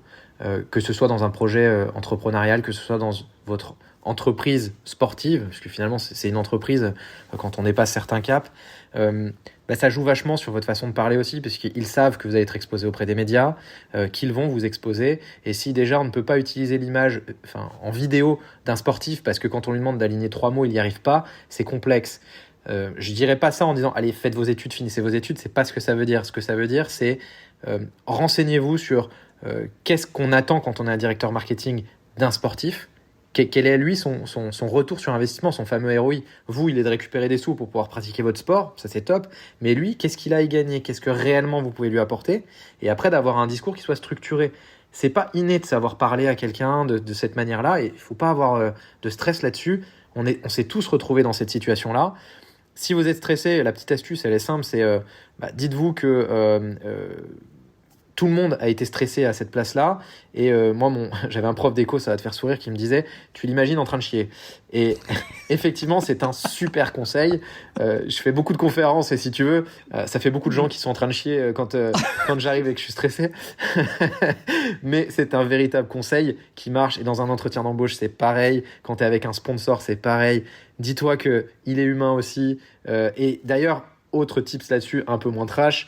que ce soit dans un projet entrepreneurial, que ce soit dans votre entreprise sportive, parce que finalement c'est une entreprise quand on dépasse certains caps, ça joue vachement sur votre façon de parler aussi, parce qu'ils savent que vous allez être exposé auprès des médias, qu'ils vont vous exposer, et si déjà on ne peut pas utiliser l'image en vidéo d'un sportif, parce que quand on lui demande d'aligner 3 mots, il n'y arrive pas, c'est complexe. Je dirais pas ça en disant allez, faites vos études, finissez vos études, c'est pas ce que ça veut dire. Ce que ça veut dire, c'est renseignez-vous sur qu'est-ce qu'on attend quand on est un directeur marketing d'un sportif. Quel est lui son retour sur investissement, son fameux ROI. Vous, il est de récupérer des sous pour pouvoir pratiquer votre sport, ça c'est top, mais lui, qu'est-ce qu'il a à y gagner, qu'est-ce que réellement vous pouvez lui apporter, et après d'avoir un discours qui soit structuré. C'est pas inné de savoir parler à quelqu'un de cette manière-là, et il faut pas avoir de stress là-dessus. On s'est tous retrouvés dans cette situation-là. Si vous êtes stressé, la petite astuce, elle est simple, c'est dites-vous que tout le monde a été stressé à cette place-là. Et moi, j'avais un prof d'éco, ça va te faire sourire, qui me disait « Tu l'imagines en train de chier ». Et effectivement, c'est un super conseil. Je fais beaucoup de conférences et si tu veux, ça fait beaucoup de gens qui sont en train de chier quand j'arrive et que je suis stressé. Mais c'est un véritable conseil qui marche. Et dans un entretien d'embauche, c'est pareil. Quand tu es avec un sponsor, c'est pareil. Dis-toi qu'il est humain aussi. Et d'ailleurs, autre tips là-dessus, un peu moins trash,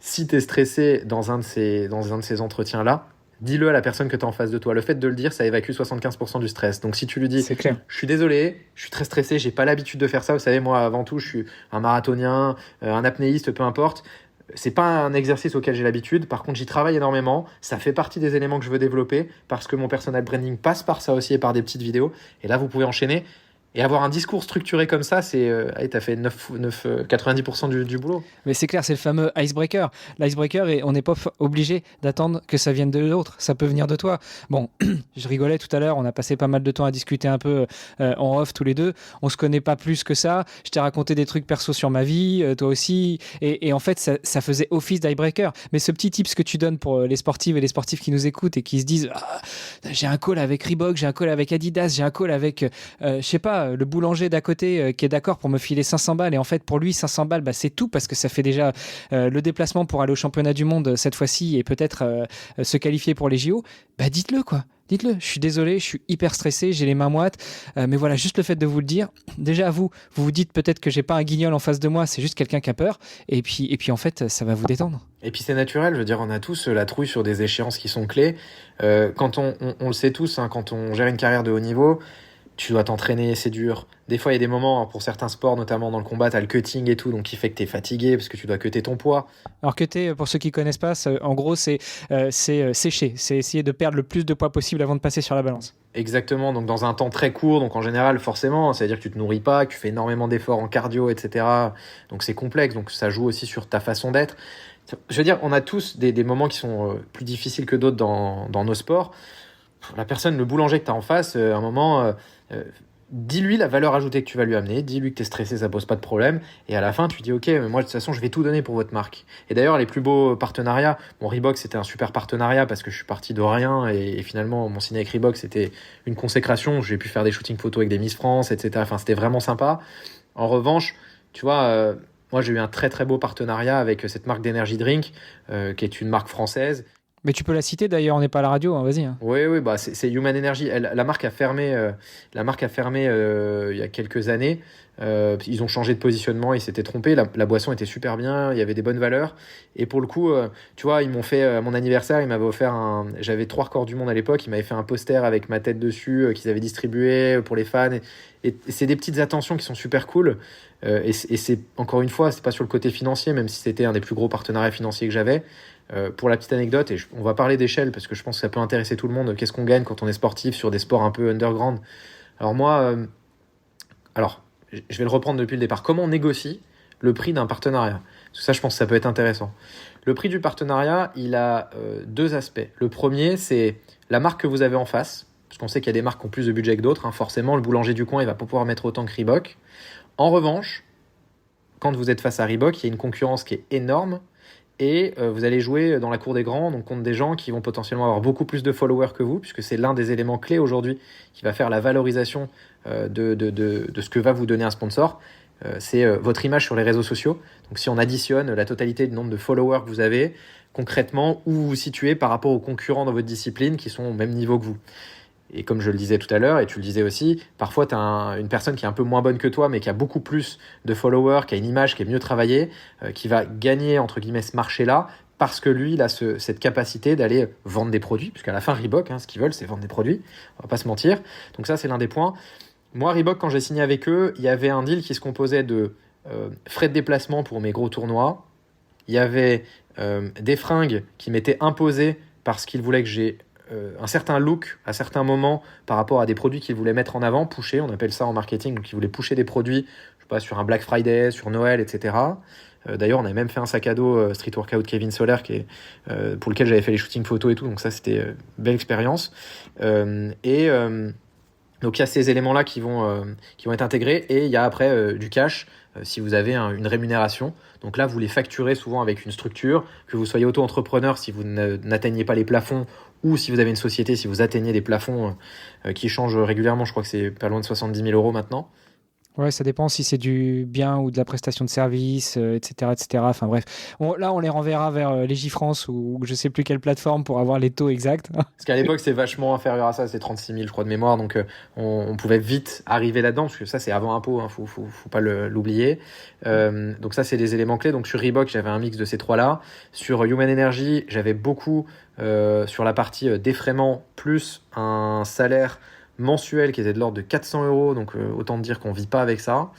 si tu es stressé dans un de ces entretiens-là, dis-le à la personne que tu as en face de toi. Le fait de le dire, ça évacue 75% du stress. Donc si tu lui dis, c'est clair. Je suis désolé, je suis très stressé, j'ai pas l'habitude de faire ça. Vous savez, moi, avant tout, je suis un marathonien, un apnéiste, peu importe. C'est pas un exercice auquel j'ai l'habitude. Par contre, j'y travaille énormément. Ça fait partie des éléments que je veux développer parce que mon personal branding passe par ça aussi et par des petites vidéos. Et là, vous pouvez enchaîner. Et avoir un discours structuré comme ça, t'as fait 90% du boulot. Mais c'est clair, c'est le fameux icebreaker. L'icebreaker, et on n'est pas obligé d'attendre que ça vienne de l'autre. Ça peut venir de toi. Bon, je rigolais tout à l'heure, on a passé pas mal de temps à discuter un peu en off tous les deux. On se connaît pas plus que ça. Je t'ai raconté des trucs perso sur ma vie, toi aussi. Et en fait, ça faisait office d'icebreaker. Mais ce petit tips que tu donnes pour les sportives et les sportifs qui nous écoutent et qui se disent j'ai un call avec Reebok, j'ai un call avec Adidas, j'ai un call avec, je sais pas, le boulanger d'à côté qui est d'accord pour me filer 500 balles et en fait pour lui 500 balles c'est tout parce que ça fait déjà le déplacement pour aller au championnat du monde cette fois-ci et peut-être se qualifier pour les JO, dites-le quoi. Dites-le, je suis désolé, je suis hyper stressé, j'ai les mains moites, mais voilà, juste le fait de vous le dire, déjà vous vous dites peut-être que j'ai pas un guignol en face de moi, c'est juste quelqu'un qui a peur, et puis en fait, ça va vous détendre. Et puis c'est naturel, je veux dire, on a tous la trouille sur des échéances qui sont clés. Quand on le sait tous, hein, quand on gère une carrière de haut niveau, tu dois t'entraîner, c'est dur. Des fois, il y a des moments, pour certains sports, notamment dans le combat, tu as le cutting et tout, donc qui fait que tu es fatigué parce que tu dois cutter ton poids. Alors cutter, pour ceux qui ne connaissent pas, en gros, c'est sécher. C'est essayer de perdre le plus de poids possible avant de passer sur la balance. Exactement, donc dans un temps très court, donc en général, forcément, c'est-à-dire que tu te nourris pas, que tu fais énormément d'efforts en cardio, etc. Donc c'est complexe, donc ça joue aussi sur ta façon d'être. Je veux dire, on a tous des moments qui sont plus difficiles que d'autres dans nos sports. La personne, le boulanger que tu as en face, à un moment, dis-lui la valeur ajoutée que tu vas lui amener, dis-lui que tu es stressé, ça pose pas de problème, et à la fin, tu dis ok, mais moi de toute façon, je vais tout donner pour votre marque. Et d'ailleurs, les plus beaux partenariats, Reebok, c'était un super partenariat parce que je suis parti de rien, et finalement, mon signé avec Reebok, c'était une consécration, j'ai pu faire des shootings photos avec des Miss France, etc. Enfin, c'était vraiment sympa. En revanche, tu vois, moi, j'ai eu un très très beau partenariat avec cette marque d'énergie drink, qui est une marque française. Mais tu peux la citer d'ailleurs, on n'est pas à la radio, hein, vas-y. Hein. Oui, c'est Human Energy. La marque a fermé, il y a quelques années. Ils ont changé de positionnement, ils s'étaient trompés. La boisson était super bien, il y avait des bonnes valeurs. Et pour le coup, tu vois, ils m'ont fait à mon anniversaire, ils m'avaient offert j'avais 3 records du monde à l'époque, ils m'avaient fait un poster avec ma tête dessus qu'ils avaient distribué pour les fans. Et c'est des petites attentions qui sont super cool. Et c'est encore une fois, c'est pas sur le côté financier, même si c'était un des plus gros partenariats financiers que j'avais. Pour la petite anecdote, et on va parler d'échelle parce que je pense que ça peut intéresser tout le monde. Qu'est-ce qu'on gagne quand on est sportif sur des sports un peu underground? Alors moi, je vais le reprendre depuis le départ. Comment on négocie le prix d'un partenariat? Parce que ça, je pense que ça peut être intéressant. Le prix du partenariat, il a deux aspects. Le premier, c'est la marque que vous avez en face. Parce qu'on sait qu'il y a des marques qui ont plus de budget que d'autres. Forcément, le boulanger du coin, il va pas pouvoir mettre autant que Reebok. En revanche, quand vous êtes face à Reebok, il y a une concurrence qui est énorme. Et vous allez jouer dans la cour des grands, donc contre des gens qui vont potentiellement avoir beaucoup plus de followers que vous, puisque c'est l'un des éléments clés aujourd'hui qui va faire la valorisation de ce que va vous donner un sponsor. C'est votre image sur les réseaux sociaux. Donc si on additionne la totalité du nombre de followers que vous avez, concrètement, où vous vous situez par rapport aux concurrents dans votre discipline qui sont au même niveau que vous. Et comme je le disais tout à l'heure, et tu le disais aussi, parfois tu as une personne qui est un peu moins bonne que toi, mais qui a beaucoup plus de followers, qui a une image qui est mieux travaillée, qui va gagner, entre guillemets, ce marché-là, parce que lui, il a cette capacité d'aller vendre des produits, puisqu'à la fin, Reebok, ce qu'ils veulent, c'est vendre des produits, on va pas se mentir. Donc ça, c'est l'un des points. Moi, Reebok, quand j'ai signé avec eux, il y avait un deal qui se composait de frais de déplacement pour mes gros tournois. Il y avait des fringues qui m'étaient imposées parce qu'ils voulaient que j'ai un certain look à certains moments par rapport à des produits qu'ils voulaient mettre en avant, pusher, on appelle ça en marketing, donc ils voulaient pusher des produits, je sais pas, sur un Black Friday, sur Noël, etc. D'ailleurs, on avait même fait un sac à dos Street Workout Kevin Soler pour lequel j'avais fait les shootings photos et tout, donc ça c'était belle expérience. Donc il y a ces éléments-là qui vont être intégrés, et il y a après du cash si vous avez une rémunération. Donc là, vous les facturez souvent avec une structure, que vous soyez auto-entrepreneur si vous n'atteignez pas les plafonds, ou si vous avez une société, si vous atteignez des plafonds qui changent régulièrement. Je crois que c'est pas loin de 70 000 euros maintenant. Ouais, ça dépend si c'est du bien ou de la prestation de service, etc., etc. Enfin bref, là on les renverra vers Légifrance ou je sais plus quelle plateforme pour avoir les taux exacts. Parce qu'à l'époque c'est vachement inférieur à ça, c'est 36 000 je crois de mémoire, donc on pouvait vite arriver là-dedans, parce que ça c'est avant impôt, faut pas l'oublier. Donc ça c'est des éléments clés. Donc sur Reebok j'avais un mix de ces trois-là. Sur Human Energy j'avais beaucoup sur la partie défraiement plus un salaire mensuel qui était de l'ordre de 400 euros, donc autant dire qu'on vit pas avec ça.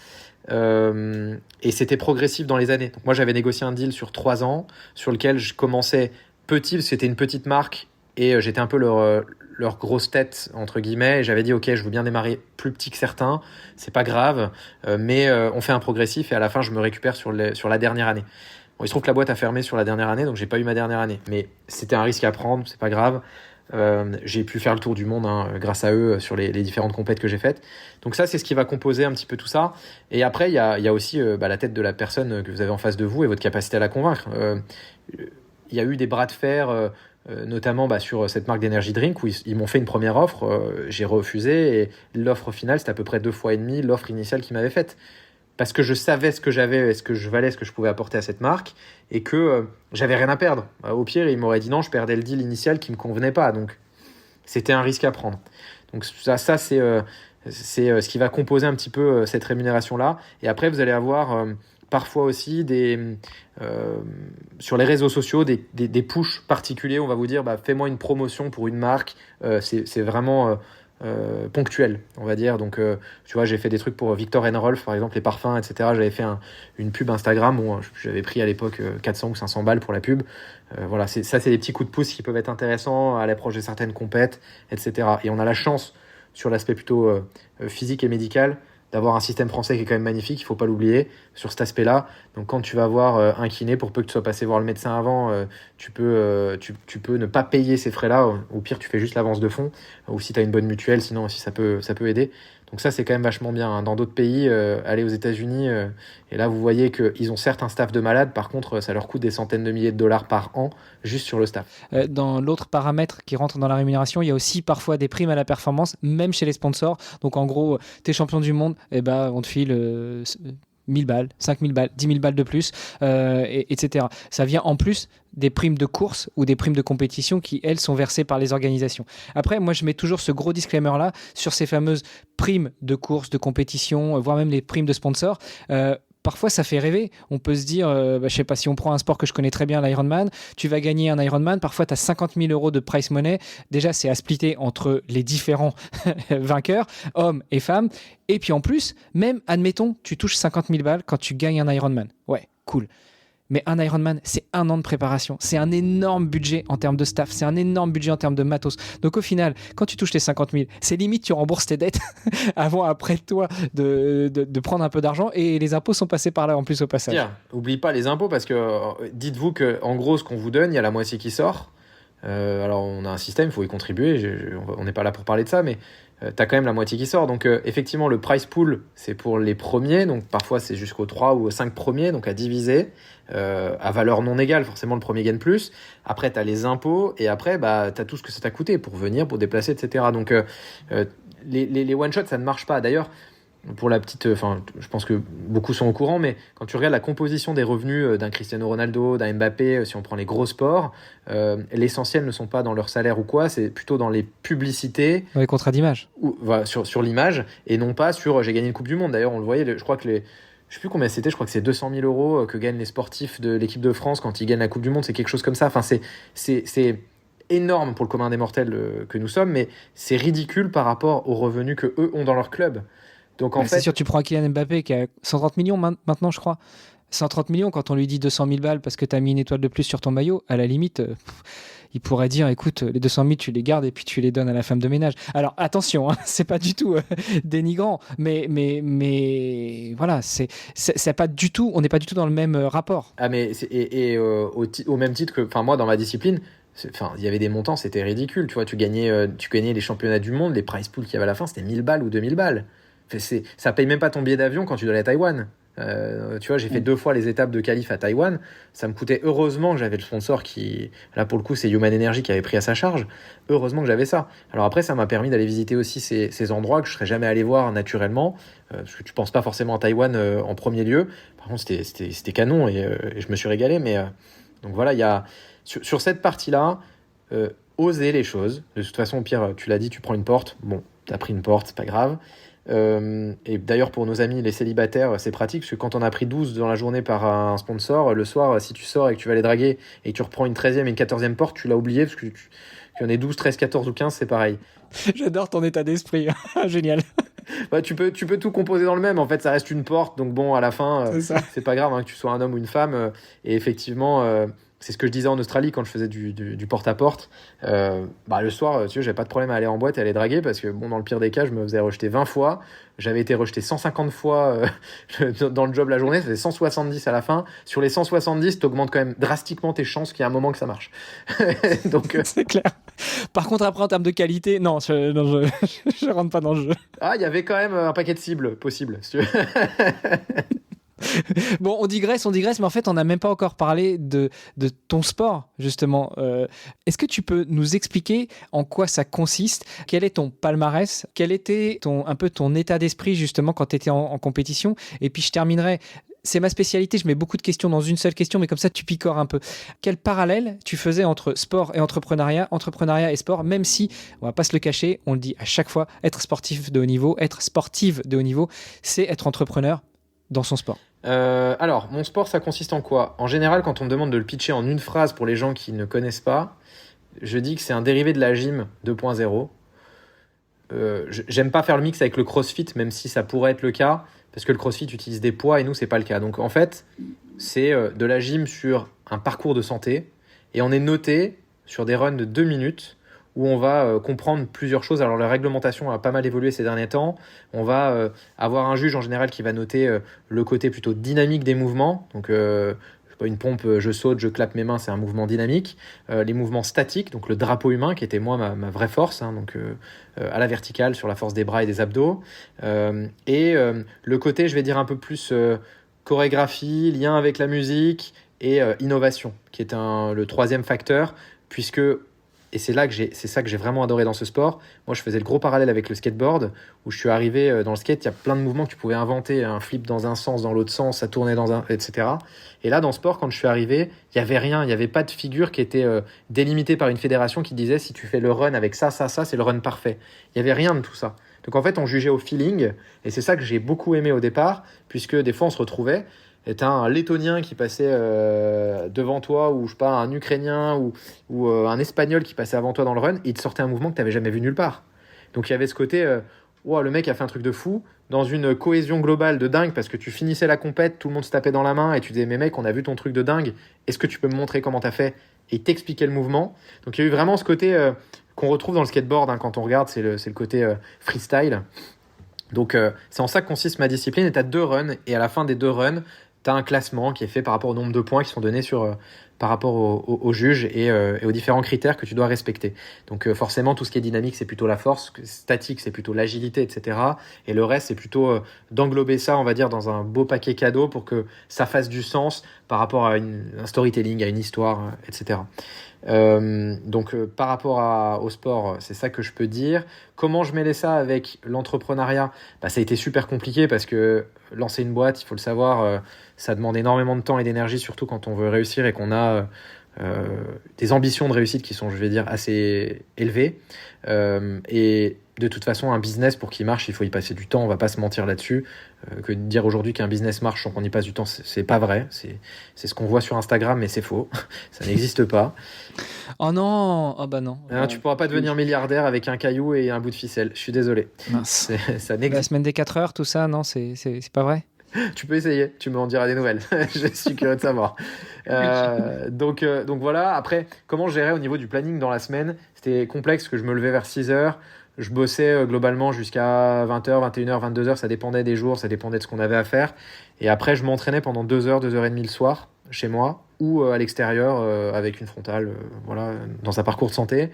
Et c'était progressif dans les années. Donc moi j'avais négocié un deal sur 3 ans, sur lequel je commençais petit, parce que c'était une petite marque, et j'étais un peu leur grosse tête, entre guillemets, et j'avais dit ok, je veux bien démarrer plus petit que certains, c'est pas grave, mais on fait un progressif, et à la fin je me récupère sur la dernière année. Bon, il se trouve que la boîte a fermé sur la dernière année, donc j'ai pas eu ma dernière année, mais c'était un risque à prendre, c'est pas grave. J'ai pu faire le tour du monde grâce à eux sur les différentes compètes que j'ai faites. Donc ça, c'est ce qui va composer un petit peu tout ça. Et après, il y a aussi la tête de la personne que vous avez en face de vous et votre capacité à la convaincre. Il y a eu des bras de fer, notamment sur cette marque d'énergie drink, où ils m'ont fait une première offre. J'ai refusé, et l'offre finale, c'était à peu près 2,5 fois l'offre initiale qu'ils m'avaient faite. Parce que je savais ce que j'avais, ce que je valais, ce que je pouvais apporter à cette marque, et que j'avais rien à perdre. Au pire, ils m'auraient dit non, je perdais le deal initial qui me convenait pas. Donc, c'était un risque à prendre. Donc ça c'est ce qui va composer un petit peu cette rémunération-là. Et après, vous allez avoir parfois aussi sur les réseaux sociaux des pushs particuliers. On va vous dire, fais-moi une promotion pour une marque. C'est vraiment ponctuel, on va dire. Donc tu vois, j'ai fait des trucs pour Viktor & Rolf par exemple, les parfums, etc. J'avais fait une pub Instagram où j'avais pris à l'époque 400 ou 500 balles pour la pub. Voilà, c'est des petits coups de pouce qui peuvent être intéressants à l'approche de certaines compètes, etc. Et on a la chance sur l'aspect plutôt physique et médical d'avoir un système français qui est quand même magnifique, il faut pas l'oublier sur cet aspect-là. Donc quand tu vas voir un kiné, pour peu que tu sois passé voir le médecin avant, tu peux ne pas payer ces frais-là. Au pire, tu fais juste l'avance de fonds, ou si tu as une bonne mutuelle, sinon aussi ça peut aider. Donc ça, c'est quand même vachement bien. Dans d'autres pays, aller aux États-Unis, et là, vous voyez qu'ils ont certes un staff de malade, par contre, ça leur coûte des centaines de milliers de dollars par an, juste sur le staff. Dans l'autre paramètre qui rentre dans la rémunération, il y a aussi parfois des primes à la performance, même chez les sponsors. Donc en gros, t'es champion du monde, on te file 1000 balles, 5000 balles, 10 000 balles de plus, etc. Ça vient en plus des primes de course ou des primes de compétition qui, elles, sont versées par les organisations. Après, moi, je mets toujours ce gros disclaimer-là sur ces fameuses primes de course, de compétition, voire même les primes de sponsors. Parfois, ça fait rêver. On peut se dire, je sais pas, si on prend un sport que je connais très bien, l'Ironman, tu vas gagner un Ironman, parfois tu as 50 000 euros de prize money. Déjà, c'est à splitter entre les différents vainqueurs, hommes et femmes. Et puis en plus, même, admettons, tu touches 50 000 balles quand tu gagnes un Ironman. Ouais, cool. Mais un Ironman, c'est 1 an de préparation. C'est un énorme budget en termes de staff. C'est un énorme budget en termes de matos. Donc au final, quand tu touches les 50 000, c'est limite tu rembourses tes dettes avant, après toi, de prendre un peu d'argent. Et les impôts sont passés par là en plus au passage. Tiens, oublie pas les impôts parce que dites-vous que en gros, ce qu'on vous donne, il y a la moitié qui sort. Alors on a un système, il faut y contribuer. On n'est pas là pour parler de ça, mais t'as quand même la moitié qui sort. Donc effectivement, le price pool, c'est pour les premiers. Donc parfois, c'est jusqu'aux 3 ou aux 5 premiers, donc à diviser à valeur non égale. Forcément, le premier gagne plus. Après, t'as les impôts et après, bah, t'as tout ce que ça t'a coûté pour venir, pour déplacer, etc. Donc les one-shots, ça ne marche pas. D'ailleurs, pour la petite, je pense que beaucoup sont au courant, mais quand tu regardes la composition des revenus d'un Cristiano Ronaldo, d'un Mbappé, si on prend les gros sports, l'essentiel ne sont pas dans leur salaire ou quoi, c'est plutôt dans les publicités. Dans les contrats d'image. Voilà, sur l'image, et non pas sur j'ai gagné une Coupe du Monde. D'ailleurs, on le voyait, je crois que je sais plus combien c'était, je crois que c'est 200 000 euros que gagnent les sportifs de l'équipe de France quand ils gagnent la Coupe du Monde, c'est quelque chose comme ça. Enfin, c'est énorme pour le commun des mortels que nous sommes, mais c'est ridicule par rapport aux revenus que eux ont dans leur club. Donc en fait, c'est sûr, tu prends Kylian Mbappé qui a 130 millions maintenant, je crois. 130 millions, quand on lui dit 200 000 balles parce que tu as mis une étoile de plus sur ton maillot, à la limite, il pourrait dire écoute, les 200 000, tu les gardes et puis tu les donnes à la femme de ménage. Alors attention, hein, c'est pas du tout dénigrant, mais voilà, c'est pas du tout, on n'est pas du tout dans le même rapport. Ah, mais au même titre que, moi, dans ma discipline, il y avait des montants, c'était ridicule. Tu vois, tu gagnais les championnats du monde, les prize pools qu'il y avait à la fin, c'était 1000 balles ou 2000 balles. Ça paye même pas ton billet d'avion quand tu dois aller à Taïwan. Tu vois, j'ai fait 2 fois les étapes de qualif à Taïwan. Ça me coûtait, heureusement que j'avais le sponsor qui, là pour le coup, c'est Human Energy qui avait pris à sa charge. Heureusement que j'avais ça. Alors après, ça m'a permis d'aller visiter aussi ces endroits que je serais jamais allé voir naturellement, parce que tu penses pas forcément à Taïwan en premier lieu. Par contre, c'était canon et je me suis régalé. Mais donc voilà, il y a sur cette partie-là, oser les choses. De toute façon, au pire, tu l'as dit, tu prends une porte. Bon, t'as pris une porte, c'est pas grave. Et d'ailleurs pour nos amis les célibataires c'est pratique parce que quand on a pris 12 dans la journée par un sponsor, le soir si tu sors et que tu vas les draguer et que tu reprends une 13e et une 14e porte, tu l'as oublié parce que qu'il y en ait 12, 13, 14 ou 15, c'est pareil. J'adore ton état d'esprit. Génial. Bah, tu peux tout composer dans le même, en fait ça reste une porte, donc bon à la fin c'est pas grave, hein, que tu sois un homme ou une femme, et effectivement c'est ce que je disais en Australie quand je faisais du porte-à-porte. Le soir, tu vois, j'avais pas de problème à aller en boîte et à aller draguer parce que, bon, dans le pire des cas, je me faisais rejeter 20 fois. J'avais été rejeté 150 fois dans le job la journée, ça faisait 170 à la fin. Sur les 170, t'augmentes quand même drastiquement tes chances qu'il y a un moment que ça marche. Donc, c'est clair. Par contre, après, en termes de qualité, non, je rentre pas dans le jeu. Ah, il y avait quand même un paquet de cibles possibles, si tu veux. Bon, on digresse, mais en fait, on n'a même pas encore parlé de ton sport, justement. Est-ce que tu peux nous expliquer en quoi ça consiste? Quel est ton palmarès? Quel était un peu ton état d'esprit, justement, quand tu étais en compétition? Et puis, je terminerai. C'est ma spécialité, je mets beaucoup de questions dans une seule question, mais comme ça, tu picores un peu. Quel parallèle tu faisais entre sport et entrepreneuriat et sport, même si, on va pas se le cacher, on le dit à chaque fois, être sportive de haut niveau, c'est être entrepreneur dans son sport. Alors, mon sport, ça consiste en quoi? En général, quand on me demande de le pitcher en une phrase pour les gens qui ne connaissent pas, je dis que c'est un dérivé de la gym 2.0. J'aime pas faire le mix avec le crossfit, même si ça pourrait être le cas, parce que le crossfit utilise des poids et nous, c'est pas le cas. Donc en fait, c'est de la gym sur un parcours de santé et on est noté sur des runs de 2 minutes où on va comprendre plusieurs choses. Alors la réglementation a pas mal évolué ces derniers temps. On va avoir un juge en général qui va noter le côté plutôt dynamique des mouvements. Donc une pompe, je saute, je clappe mes mains, c'est un mouvement dynamique. Les mouvements statiques, donc le drapeau humain qui était moi ma vraie force, hein, donc à la verticale sur la force des bras et des abdos. Le côté, je vais dire un peu plus chorégraphie, lien avec la musique et innovation, qui est le 3e facteur, puisque et c'est ça que j'ai vraiment adoré dans ce sport. Moi, je faisais le gros parallèle avec le skateboard, où je suis arrivé dans le skate, il y a plein de mouvements que tu pouvais inventer, un flip dans un sens, dans l'autre sens, ça tournait etc. Et là, dans le sport, quand je suis arrivé, il y avait rien, il y avait pas de figure qui était délimitée par une fédération qui disait si tu fais le run avec ça, c'est le run parfait. Il y avait rien de tout ça. Donc en fait, on jugeait au feeling, et c'est ça que j'ai beaucoup aimé au départ, puisque des fois, on se retrouvait. Et t'as un Lettonien qui passait devant toi, ou je sais pas, un Ukrainien ou un Espagnol qui passait avant toi dans le run, et il te sortait un mouvement que t'avais jamais vu nulle part. Donc il y avait ce côté, wow, le mec a fait un truc de fou, dans une cohésion globale de dingue, parce que tu finissais la compète, tout le monde se tapait dans la main, et tu disais, mais mec, on a vu ton truc de dingue, est-ce que tu peux me montrer comment t'as fait? Et il t'expliquait le mouvement. Donc il y a eu vraiment ce côté qu'on retrouve dans le skateboard, hein, quand on regarde, c'est le côté freestyle. Donc c'est en ça que consiste ma discipline, et tu as 2 runs, et à la fin des 2 runs, tu as un classement qui est fait par rapport au nombre de points qui sont donnés par rapport aux juges et aux différents critères que tu dois respecter. Donc forcément, tout ce qui est dynamique, c'est plutôt la force, statique, c'est plutôt l'agilité, etc. Et le reste, c'est plutôt d'englober ça, on va dire, dans un beau paquet cadeau pour que ça fasse du sens par rapport à un storytelling, à une histoire, etc. Donc par rapport au sport, c'est ça que je peux dire. Comment je mêlais ça avec l'entrepreneuriat? Ça a été super compliqué parce que lancer une boîte, il faut le savoir, ça demande énormément de temps et d'énergie, surtout quand on veut réussir et qu'on a des ambitions de réussite qui sont, je vais dire, assez élevées. Et de toute façon, un business, pour qu'il marche, il faut y passer du temps. On va pas se mentir là-dessus. Que de dire aujourd'hui qu'un business marche sans qu'on y passe du temps, c'est pas vrai. C'est ce qu'on voit sur Instagram, mais c'est faux. Ça n'existe pas. Oh non, oh bah non. Tu pourras pas devenir milliardaire avec un caillou et un bout de ficelle. Je suis désolé. Mince. Ça La n'existe. semaine des 4 heures, tout ça, non, c'est pas vrai. Tu peux essayer, tu m'en diras des nouvelles. Je suis curieux de savoir. Donc voilà, après, comment je gérais au niveau du planning dans la semaine? C'était complexe, que je me levais vers 6h. Je bossais globalement jusqu'à 20h, 21h, 22h. Ça dépendait des jours, ça dépendait de ce qu'on avait à faire. Et après, je m'entraînais pendant 2h, 2h30 le soir, chez moi, ou à l'extérieur, avec une frontale, voilà, dans un parcours de santé.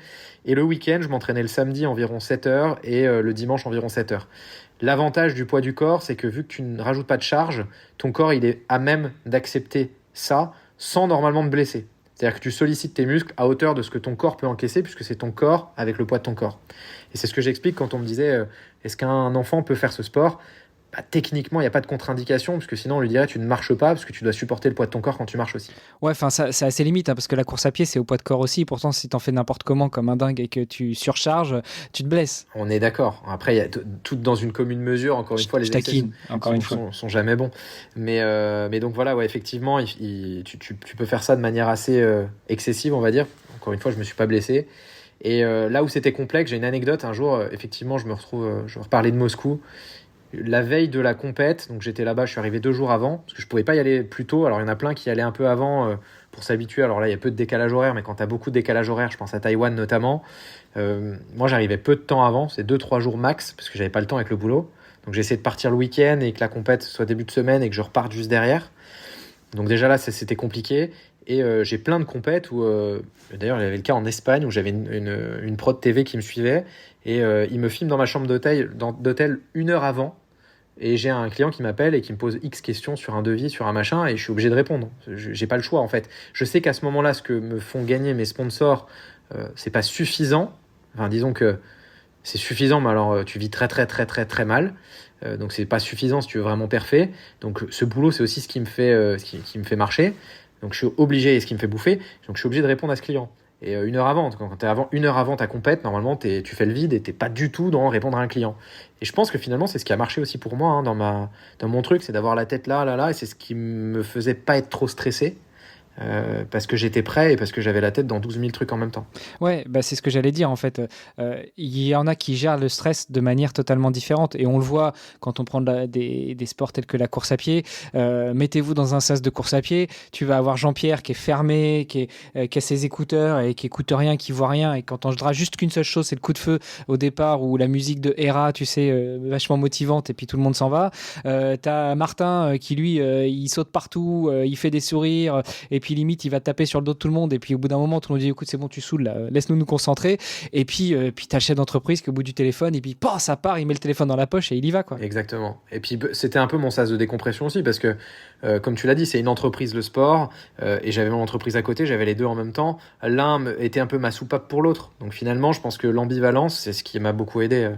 Et le week-end, je m'entraînais le samedi environ 7h et le dimanche environ 7h. L'avantage du poids du corps, c'est que vu que tu ne rajoutes pas de charge, ton corps il est à même d'accepter ça sans normalement te blesser. C'est-à-dire que tu sollicites tes muscles à hauteur de ce que ton corps peut encaisser, puisque c'est ton corps avec le poids de ton corps. Et c'est ce que j'explique quand on me disait est-ce qu'un enfant peut faire ce sport? Techniquement, il n'y a pas de contre-indication, parce que sinon on lui dirait tu ne marches pas, parce que tu dois supporter le poids de ton corps quand tu marches aussi. Ouais, enfin, c'est assez limite, hein, parce que la course à pied, c'est au poids de corps aussi. Pourtant, si t'en fais n'importe comment, comme un dingue, et que tu surcharges, tu te blesses. On est d'accord. Après, il y a tout dans une commune mesure. Encore une fois, les excès sont jamais bons. Mais donc voilà, ouais, effectivement, tu peux faire ça de manière assez excessive, on va dire. Encore une fois, je me suis pas blessé. Et là où c'était complexe, j'ai une anecdote. Un jour, effectivement, je reparlais de Moscou. La veille de la compète, donc j'étais là-bas, je suis arrivé 2 jours avant, parce que je pouvais pas y aller plus tôt. Alors il y en a plein qui y allaient un peu avant pour s'habituer. Alors là, il y a peu de décalage horaire, mais quand tu as beaucoup de décalage horaire, je pense à Taïwan notamment, moi j'arrivais peu de temps avant, c'est 2-3 jours max, parce que j'avais pas le temps avec le boulot. Donc j'ai essayé de partir le week-end et que la compète soit début de semaine et que je reparte juste derrière. Donc déjà là, c'était compliqué. Et j'ai plein de compètes où, d'ailleurs, il y avait le cas en Espagne où j'avais une prod TV qui me suivait et il me filme dans ma chambre d'hôtel 1 heure avant. Et j'ai un client qui m'appelle et qui me pose X questions sur un devis, sur un machin, et je suis obligé de répondre. J'ai pas le choix en fait. Je sais qu'à ce moment-là, ce que me font gagner mes sponsors, c'est pas suffisant. Enfin, disons que c'est suffisant, mais alors tu vis très très très très très mal. Donc c'est pas suffisant si tu veux vraiment perfer. Donc ce boulot, c'est aussi ce qui me fait, qui me fait marcher. Donc je suis obligé, et ce qui me fait bouffer, donc je suis obligé de répondre à ce client. Et 1 heure avant, quand tu es 1 heure avant ta compète, normalement tu fais le vide et t'es pas du tout dans répondre à un client. Et je pense que finalement c'est ce qui a marché aussi pour moi, hein, dans mon truc, c'est d'avoir la tête là, et c'est ce qui me faisait pas être trop stressé. Parce que j'étais prêt et parce que j'avais la tête dans 12 000 trucs en même temps. Ouais, c'est ce que j'allais dire en fait. Il y en a qui gèrent le stress de manière totalement différente et on le voit quand on prend des sports tels que la course à pied. Mettez-vous dans un sas de course à pied, tu vas avoir Jean-Pierre qui est fermé, qui a ses écouteurs et qui écoute rien, qui voit rien et qui entendra juste qu'une seule chose, c'est le coup de feu au départ ou la musique de Hera, tu sais, vachement motivante et puis tout le monde s'en va. T'as Martin qui lui, il saute partout, il fait des sourires et puis limite il va taper sur le dos de tout le monde et puis au bout d'un moment tout le monde dit écoute c'est bon tu saoules là, laisse-nous nous concentrer et puis t'as le chef d'entreprise qui au bout du téléphone et puis ça part, il met le téléphone dans la poche et il y va quoi. Exactement. Et puis c'était un peu mon sas de décompression aussi parce que comme tu l'as dit c'est une entreprise le sport et j'avais mon entreprise à côté, j'avais les deux en même temps, l'un était un peu ma soupape pour l'autre, donc finalement je pense que l'ambivalence c'est ce qui m'a beaucoup aidé.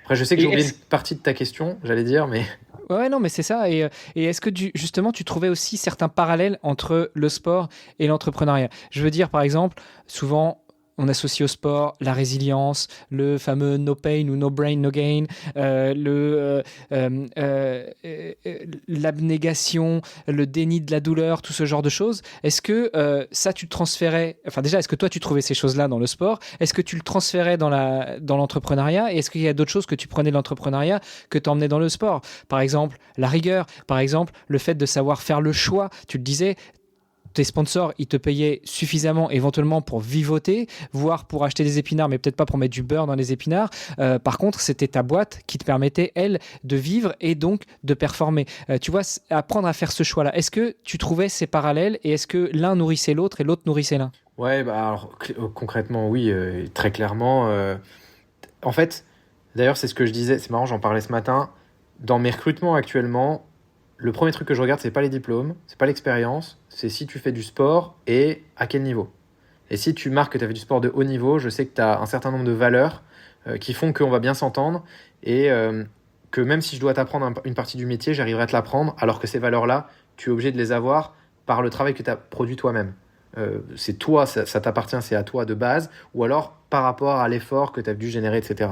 Après je sais que j'ai oublié une partie de ta question, j'allais dire, mais... Ouais, non, mais c'est ça. Et est-ce que justement, tu trouvais aussi certains parallèles entre le sport et l'entrepreneuriat? Je veux dire, par exemple, souvent, on associe au sport la résilience, le fameux no pain ou no brain, no gain, l'abnégation, le déni de la douleur, tout ce genre de choses. Est-ce que ça, tu le transférais... Enfin, déjà, est-ce que toi, tu trouvais ces choses-là dans le sport? Est-ce que tu le transférais dans l'entrepreneuriat? Et est-ce qu'il y a d'autres choses que tu prenais de l'entrepreneuriat que tu emmenais dans le sport? Par exemple, la rigueur. Par exemple, le fait de savoir faire le choix. Tu le disais, tes sponsors, ils te payaient suffisamment éventuellement pour vivoter, voire pour acheter des épinards, mais peut-être pas pour mettre du beurre dans les épinards. Par contre, c'était ta boîte qui te permettait, elle, de vivre et donc de performer. Tu vois, apprendre à faire ce choix-là. Est-ce que tu trouvais ces parallèles et est-ce que l'un nourrissait l'autre et l'autre nourrissait l'un? Ouais, bah alors concrètement, oui, très clairement. En fait, d'ailleurs, c'est ce que je disais, c'est marrant, j'en parlais ce matin. Dans mes recrutements actuellement, le premier truc que je regarde, c'est pas les diplômes, c'est pas l'expérience, c'est si tu fais du sport et à quel niveau. Et si tu marques que tu as fait du sport de haut niveau, je sais que tu as un certain nombre de valeurs qui font qu'on va bien s'entendre et que même si je dois t'apprendre une partie du métier, j'arriverai à te l'apprendre, alors que ces valeurs-là, tu es obligé de les avoir par le travail que tu as produit toi-même. C'est toi, ça t'appartient, c'est à toi de base, ou alors par rapport à l'effort que tu as dû générer, etc.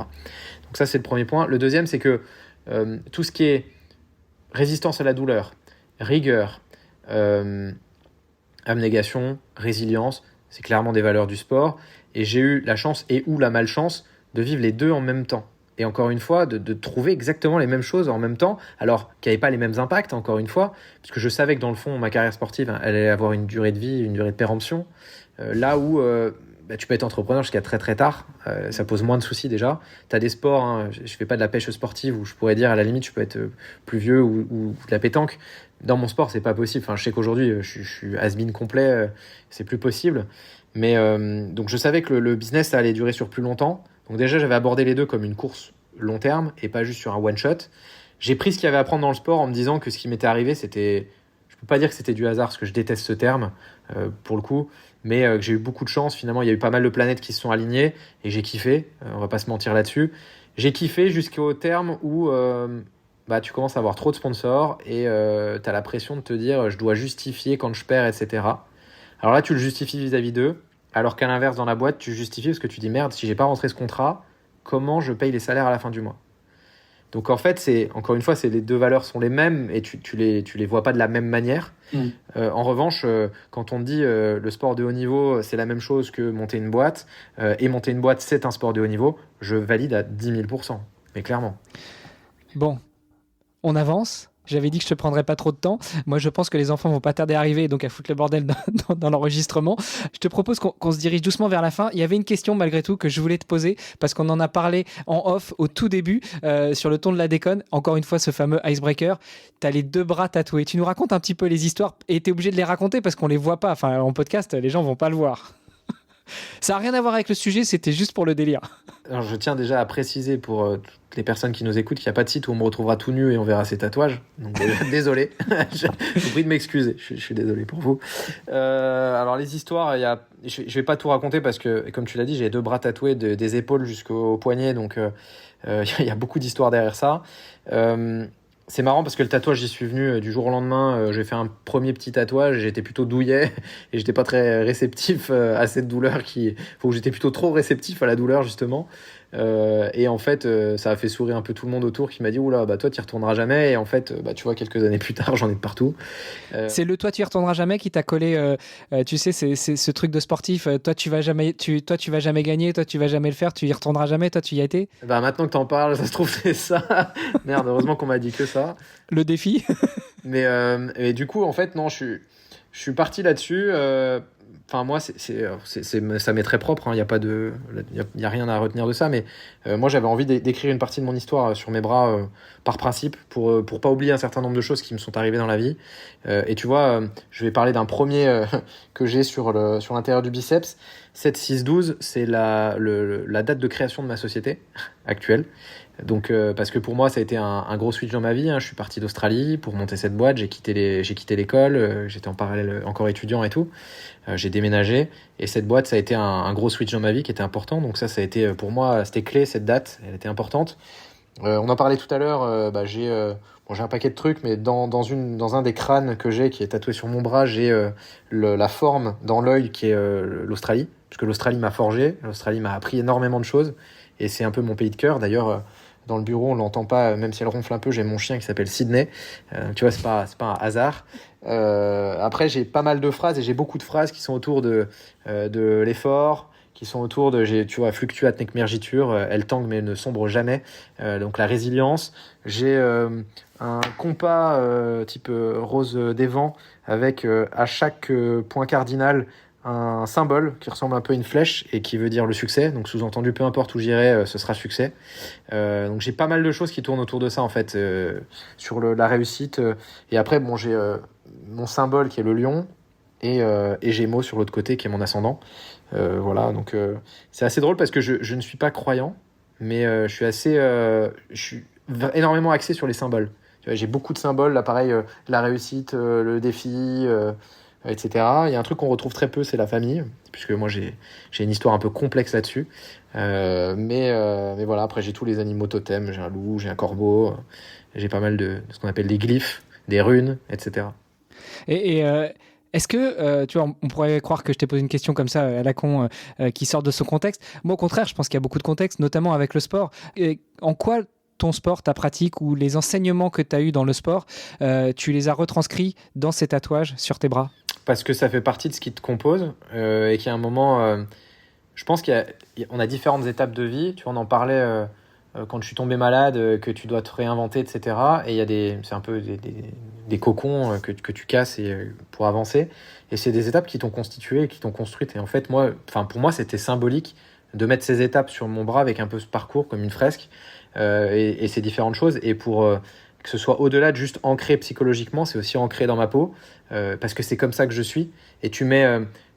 Donc ça, c'est le premier point. Le deuxième, c'est que tout ce qui est résistance à la douleur, rigueur, abnégation, résilience, c'est clairement des valeurs du sport. Et j'ai eu la chance et ou la malchance de vivre les deux en même temps. Et encore une fois, de trouver exactement les mêmes choses en même temps, alors qu'il n'y avait pas les mêmes impacts, encore une fois, parce que je savais que dans le fond, ma carrière sportive, elle allait avoir une durée de vie, une durée de péremption. Là où tu peux être entrepreneur jusqu'à très très tard, ça pose moins de soucis déjà. Tu as des sports, hein, je ne fais pas de la pêche sportive où je pourrais dire à la limite je peux être plus vieux ou de la pétanque. Dans mon sport, c'est pas possible. Enfin, je sais qu'aujourd'hui, je suis has-been complet, c'est plus possible. Mais donc je savais que le business, ça allait durer sur plus longtemps. Donc déjà, j'avais abordé les deux comme une course long terme et pas juste sur un one-shot. J'ai pris ce qu'il y avait à prendre dans le sport en me disant que ce qui m'était arrivé, c'était... Je peux pas dire que c'était du hasard, parce que je déteste ce terme, pour le coup, mais que j'ai eu beaucoup de chance. Finalement, il y a eu pas mal de planètes qui se sont alignées et j'ai kiffé. On va pas se mentir là-dessus. J'ai kiffé jusqu'au terme où tu commences à avoir trop de sponsors et tu as la pression de te dire je dois justifier quand je perds, etc. Alors là, tu le justifies vis-à-vis d'eux, alors qu'à l'inverse, dans la boîte, tu justifies parce que tu dis merde, si j'ai pas rentré ce contrat, comment je paye les salaires à la fin du mois? Donc en fait, encore une fois, les deux valeurs sont les mêmes et tu les vois pas de la même manière. En revanche, quand on dit le sport de haut niveau, c'est la même chose que monter une boîte, et monter une boîte, c'est un sport de haut niveau, je valide à 10 000%, mais clairement. Bon, on avance. J'avais dit que je te prendrais pas trop de temps. Moi, je pense que les enfants vont pas tarder à arriver, donc à foutre le bordel dans l'enregistrement. Je te propose qu'on se dirige doucement vers la fin. Il y avait une question, malgré tout, que je voulais te poser, parce qu'on en a parlé en off au tout début, sur le ton de la déconne. Encore une fois, ce fameux icebreaker. Tu as les deux bras tatoués. Tu nous racontes un petit peu les histoires, et tu es obligé de les raconter parce qu'on les voit pas. Enfin, en podcast, les gens vont pas le voir. Ça n'a rien à voir avec le sujet, c'était juste pour le délire. Alors, je tiens déjà à préciser pour toutes les personnes qui nous écoutent qu'il n'y a pas de site où on me retrouvera tout nu et on verra ses tatouages. Donc désolé, je vous prie de m'excuser, je suis désolé pour vous. Alors les histoires, je vais pas tout raconter parce que, comme tu l'as dit, j'ai deux bras tatoués des épaules jusqu'au poignet, donc il y a beaucoup d'histoires derrière ça. C'est marrant parce que le tatouage, j'y suis venu du jour au lendemain. J'ai fait un premier petit tatouage, j'étais plutôt douillet et j'étais pas très réceptif à cette douleur j'étais plutôt trop réceptif à la douleur justement. Et en fait, ça a fait sourire un peu tout le monde autour qui m'a dit oula, bah toi t'y retourneras jamais. Et en fait, tu vois, quelques années plus tard, j'en ai de partout. C'est le toi tu y retourneras jamais qui t'a collé. Tu sais, c'est ce truc de sportif. Toi tu vas jamais gagner. Toi tu vas jamais le faire. Tu y retourneras jamais. Toi tu y as été. Bah maintenant que t'en parles, ça se trouve c'est ça. Merde, heureusement qu'on m'a dit que ça. Le défi. Mais et du coup, en fait, non, je suis parti là-dessus. Enfin, moi, ça m'est très propre. Il y a rien à retenir de ça. Mais moi, j'avais envie d'écrire une partie de mon histoire sur mes bras par principe pour pas oublier un certain nombre de choses qui me sont arrivées dans la vie. Et tu vois, je vais parler d'un premier que j'ai sur l'intérieur du biceps. 7-6-12, c'est la date de création de ma société actuelle. Donc, parce que pour moi, ça a été un gros switch dans ma vie. Je suis parti d'Australie pour monter cette boîte. J'ai quitté l'école. J'étais en parallèle encore étudiant et tout. J'ai déménagé. Et cette boîte, ça a été un gros switch dans ma vie qui était important. Donc ça a été pour moi, c'était clé, cette date. Elle était importante. On en parlait tout à l'heure. J'ai un paquet de trucs, mais dans un des crânes que j'ai, qui est tatoué sur mon bras, j'ai la forme dans l'œil qui est l'Australie. parce que l'Australie m'a forgé, l'Australie m'a appris énormément de choses, et c'est un peu mon pays de cœur. D'ailleurs, dans le bureau, on l'entend pas, même si elle ronfle un peu, j'ai mon chien qui s'appelle Sydney. Tu vois, c'est pas un hasard. Après, j'ai pas mal de phrases, et j'ai beaucoup de phrases qui sont autour de l'effort, qui sont autour de, tu vois, fluctuat nec mergitur, elle tangue mais ne sombre jamais. Donc la résilience. J'ai un compas type rose des vents, avec à chaque point cardinal un symbole qui ressemble un peu à une flèche et qui veut dire le succès. Donc sous-entendu, peu importe où j'irai, ce sera succès. Donc j'ai pas mal de choses qui tournent autour de ça en fait, sur la réussite. Et après, bon, j'ai mon symbole qui est le lion, et Gémeaux sur l'autre côté qui est mon ascendant. Voilà, donc c'est assez drôle parce que je ne suis pas croyant, mais je suis énormément axé sur les symboles. Tu vois, j'ai beaucoup de symboles, là pareil, la réussite, le défi, etc. Il y a un truc qu'on retrouve très peu, c'est la famille, puisque moi j'ai une histoire un peu complexe là-dessus. Mais voilà, après j'ai tous les animaux totems, j'ai un loup, j'ai un corbeau, j'ai pas mal de ce qu'on appelle des glyphes, des runes, etc. Et est-ce que, tu vois, on pourrait croire que je t'ai posé une question comme ça à la con, qui sort de son contexte. Moi, au contraire, je pense qu'il y a beaucoup de contexte, notamment avec le sport. Et en quoi ton sport, ta pratique ou les enseignements que tu as eus dans le sport, tu les as retranscrits dans ces tatouages sur tes bras? Parce que ça fait partie de ce qui te compose, et qu'il y a un moment... je pense qu'on a différentes étapes de vie. Tu vois, on en parlait quand je suis tombé malade, que tu dois te réinventer, etc. Et c'est un peu des cocons que tu casses pour avancer. Et c'est des étapes qui t'ont constitué, qui t'ont construite. Et en fait, pour moi, c'était symbolique de mettre ces étapes sur mon bras avec un peu ce parcours comme une fresque, et ces différentes choses. Et pour que ce soit au-delà de juste ancré psychologiquement, c'est aussi ancré dans ma peau, parce que c'est comme ça que je suis. Et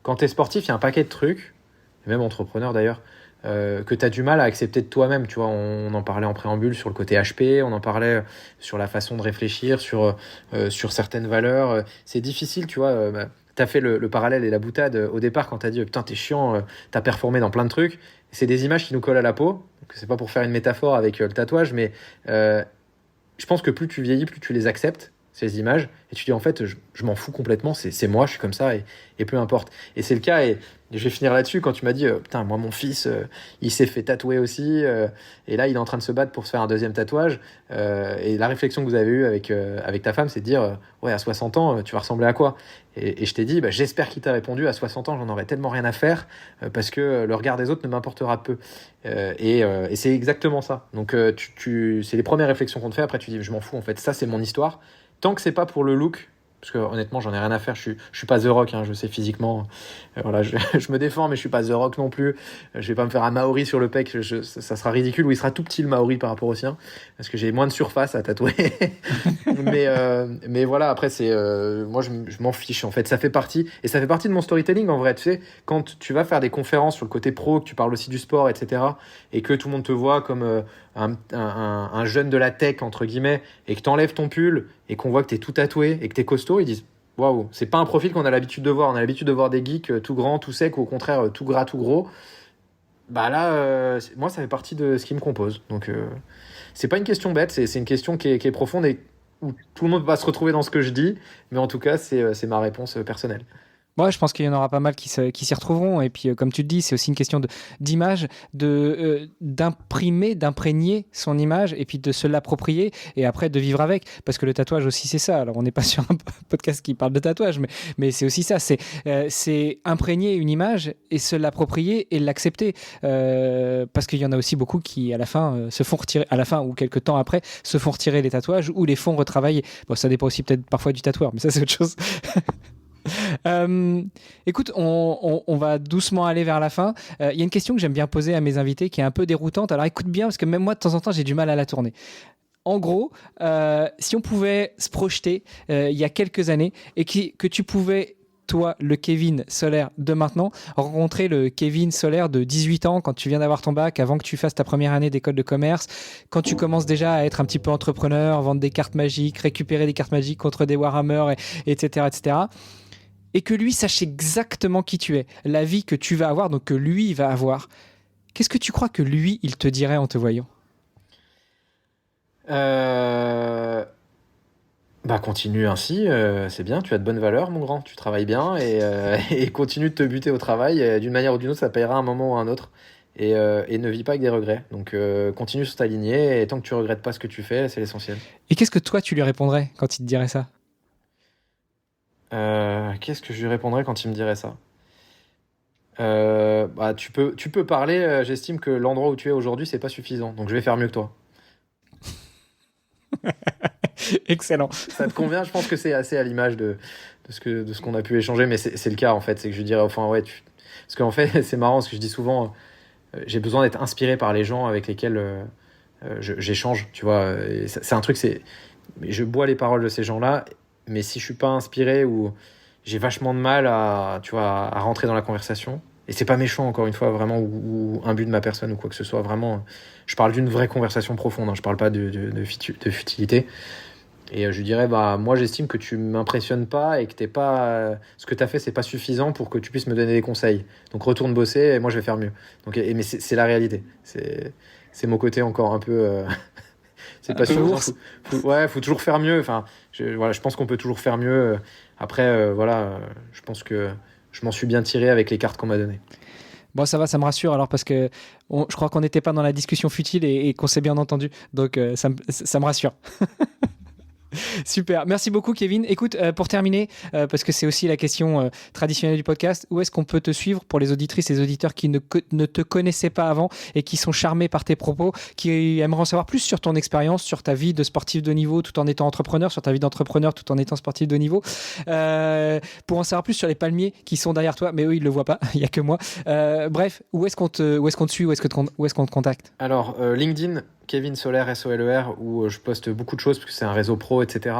quand tu es sportif, il y a un paquet de trucs, même entrepreneur d'ailleurs, que tu as du mal à accepter de toi-même. Tu vois, on en parlait en préambule sur le côté HP, on en parlait sur la façon de réfléchir, sur certaines valeurs. C'est difficile, tu vois. Tu as fait le parallèle et la boutade au départ quand tu as dit putain, t'es chiant, tu as performé dans plein de trucs. C'est des images qui nous collent à la peau. Donc, c'est pas pour faire une métaphore avec le tatouage, mais je pense que plus tu vieillis, plus tu les acceptes, ces images, et tu dis en fait, je m'en fous complètement, c'est moi, je suis comme ça, et peu importe. Et c'est le cas, et je vais finir là-dessus, quand tu m'as dit, putain, moi, mon fils, il s'est fait tatouer aussi, et là, il est en train de se battre pour se faire un deuxième tatouage, et la réflexion que vous avez eue avec ta femme, c'est de dire, ouais, à 60 ans, tu vas ressembler à quoi? Et je t'ai dit, j'espère qu'il t'a répondu, à 60 ans, j'en aurais tellement rien à faire, parce que le regard des autres ne m'importera peu. Et c'est exactement ça. Donc, c'est les premières réflexions qu'on te fait, après tu dis, je m'en fous, en fait, ça, c'est mon histoire. Tant que c'est pas pour le look, parce que honnêtement j'en ai rien à faire, je suis pas The Rock, hein, je sais physiquement, voilà, je me défends, mais je suis pas The Rock non plus. Je vais pas me faire un Maori sur le pec, ça sera ridicule, ou il sera tout petit le Maori par rapport au sien, parce que j'ai moins de surface à tatouer. mais voilà, après moi je m'en fiche en fait, ça fait partie de mon storytelling en vrai. Tu sais, quand tu vas faire des conférences sur le côté pro, que tu parles aussi du sport, etc., et que tout le monde te voit comme un jeune de la tech entre guillemets, et que t'enlèves ton pull et qu'on voit que t'es tout tatoué et que t'es costaud, ils disent waouh, c'est pas un profil qu'on a l'habitude de voir. On a l'habitude de voir des geeks tout grands, tout secs, ou au contraire tout gras, tout gros. Bah là, moi ça fait partie de ce qui me compose. Donc c'est pas une question bête, c'est une question qui est profonde, et où tout le monde va se retrouver dans ce que je dis, mais en tout cas c'est ma réponse personnelle. Moi, je pense qu'il y en aura pas mal qui s'y retrouveront. Et puis, comme tu le dis, c'est aussi une question d'image, d'imprégner son image, et puis de se l'approprier, et après de vivre avec. Parce que le tatouage aussi, c'est ça. Alors, on n'est pas sur un podcast qui parle de tatouage, mais c'est aussi ça. C'est imprégner une image et se l'approprier et l'accepter. Parce qu'il y en a aussi beaucoup qui, à la fin, se font retirer, à la fin ou quelques temps après, se font retirer les tatouages ou les font retravailler. Bon, ça dépend aussi peut-être parfois du tatoueur, mais ça, c'est autre chose. Écoute, on va doucement aller vers la fin. Il y a une question que j'aime bien poser à mes invités qui est un peu déroutante. Alors écoute bien, parce que même moi de temps en temps j'ai du mal à la tourner. En gros, si on pouvait se projeter il y a quelques années, et que tu pouvais, toi, le Kevin Soler de maintenant, rencontrer le Kevin Soler de 18 ans quand tu viens d'avoir ton bac, avant que tu fasses ta première année d'école de commerce, quand tu commences déjà à être un petit peu entrepreneur, vendre des cartes magiques, récupérer des cartes magiques contre des Warhammer, etc., etc., et que lui sache exactement qui tu es, la vie que tu vas avoir, donc que lui va avoir. Qu'est-ce que tu crois que lui, il te dirait en te voyant ? Bah continue ainsi, c'est bien, tu as de bonnes valeurs mon grand, tu travailles bien et continue de te buter au travail, d'une manière ou d'une autre ça payera un moment ou un autre et ne vis pas avec des regrets. Donc continue sur ta lignée et tant que tu regrettes pas ce que tu fais, c'est l'essentiel. Et qu'est-ce que toi tu lui répondrais quand il te dirait ça? Qu'est-ce que je lui répondrais quand il me dirait ça? Bah tu peux parler, j'estime que l'endroit où tu es aujourd'hui c'est pas suffisant, donc je vais faire mieux que toi. Excellent. Ça te convient? Je pense que c'est assez à l'image de ce qu'on a pu échanger, mais c'est le cas en fait. C'est que je dirais, enfin, ouais, parce qu'en fait, c'est marrant, ce que je dis souvent, j'ai besoin d'être inspiré par les gens avec lesquels j'échange, tu vois. Et c'est un truc, je bois les paroles de ces gens-là, mais si je suis pas inspiré ou j'ai vachement de mal tu vois, à rentrer dans la conversation, et c'est pas méchant, encore une fois, vraiment, ou un but de ma personne ou quoi que ce soit, vraiment, je parle d'une vraie conversation profonde, hein, je parle pas de futilité. Et je lui dirais, bah, moi j'estime que tu m'impressionnes pas et que t'es pas, ce que tu as fait c'est pas suffisant pour que tu puisses me donner des conseils. Donc retourne bosser et moi je vais faire mieux. Donc, mais c'est la réalité. C'est mon côté encore un peu. C'est pas sûr. Faut toujours faire mieux. Enfin, je pense qu'on peut toujours faire mieux. Après, voilà, je pense que je m'en suis bien tiré avec les cartes qu'on m'a données. Bon, ça va, ça me rassure alors parce que je crois qu'on n'était pas dans la discussion futile et qu'on s'est bien entendu. Donc ça me rassure. Super, merci beaucoup Kevin. Écoute, pour terminer, parce que c'est aussi la question traditionnelle du podcast, où est-ce qu'on peut te suivre pour les auditrices et les auditeurs qui ne te connaissaient pas avant et qui sont charmés par tes propos, qui aimeraient en savoir plus sur ton expérience, sur ta vie de sportif de haut niveau tout en étant entrepreneur, sur ta vie d'entrepreneur tout en étant sportif de haut niveau, pour en savoir plus sur les palmiers qui sont derrière toi, mais eux ils le voient pas, il y a que moi. Bref, où est-ce qu'on te suit, où est-ce qu'on te contacte? Alors LinkedIn, Kevin Soler, SOLER, où je poste beaucoup de choses parce que c'est un réseau pro, etc.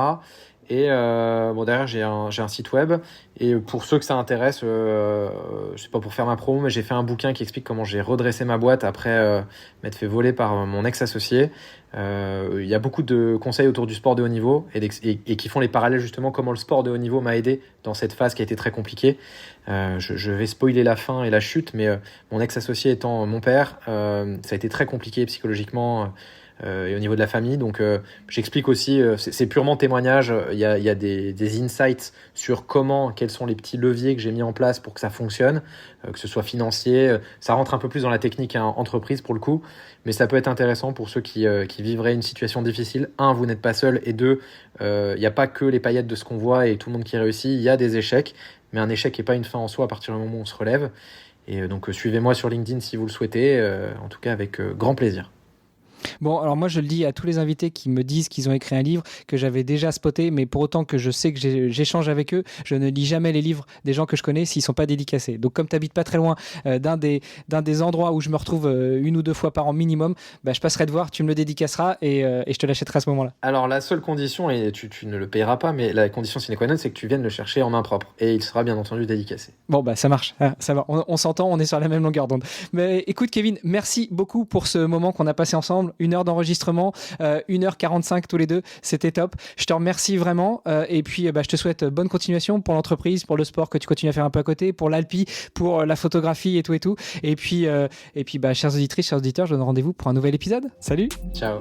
Et bon, derrière, j'ai un site web. Et pour ceux que ça intéresse, c'est pas pour faire ma promo, mais j'ai fait un bouquin qui explique comment j'ai redressé ma boîte après m'être fait voler par mon ex-associé. Il y a beaucoup de conseils autour du sport de haut niveau et qui font les parallèles justement comment le sport de haut niveau m'a aidé dans cette phase qui a été très compliquée. Je vais spoiler la fin et la chute, mais mon ex-associé étant mon père, ça a été très compliqué psychologiquement et au niveau de la famille. Donc j'explique aussi, c'est purement témoignage, il y a des insights sur quels sont les petits leviers que j'ai mis en place pour que ça fonctionne, que ce soit financier, ça rentre un peu plus dans la technique entreprise pour le coup, mais ça peut être intéressant pour ceux qui vivraient une situation difficile. Un, vous n'êtes pas seul, et deux, il n'y a pas que les paillettes de ce qu'on voit et tout le monde qui réussit, il y a des échecs, mais un échec n'est pas une fin en soi à partir du moment où on se relève. Et donc suivez-moi sur LinkedIn si vous le souhaitez, en tout cas avec grand plaisir. Bon, alors moi je le dis à tous les invités qui me disent qu'ils ont écrit un livre que j'avais déjà spoté, mais pour autant que je sais que j'échange avec eux, je ne lis jamais les livres des gens que je connais s'ils ne sont pas dédicacés. Donc comme tu n'habites pas très loin d'un des endroits où je me retrouve 1 ou 2 fois par an minimum, bah, je passerai te voir, tu me le dédicaceras et je te l'achèterai à ce moment-là. Alors la seule condition, et tu ne le payeras pas, mais la condition sine qua non, c'est que tu viennes le chercher en main propre. Et il sera bien entendu dédicacé. Bon, bah ça marche, ça va. On s'entend, on est sur la même longueur d'onde. Mais écoute Kevin, merci beaucoup pour ce moment qu'on a passé ensemble, 1 heure d'enregistrement, 1h45 tous les deux, c'était top. Je te remercie vraiment et puis je te souhaite bonne continuation pour l'entreprise, pour le sport que tu continues à faire un peu à côté, pour l'Alpi, pour la photographie et tout. Et puis chères auditrices, chers auditeurs, je donne rendez-vous pour un nouvel épisode. Salut. Ciao.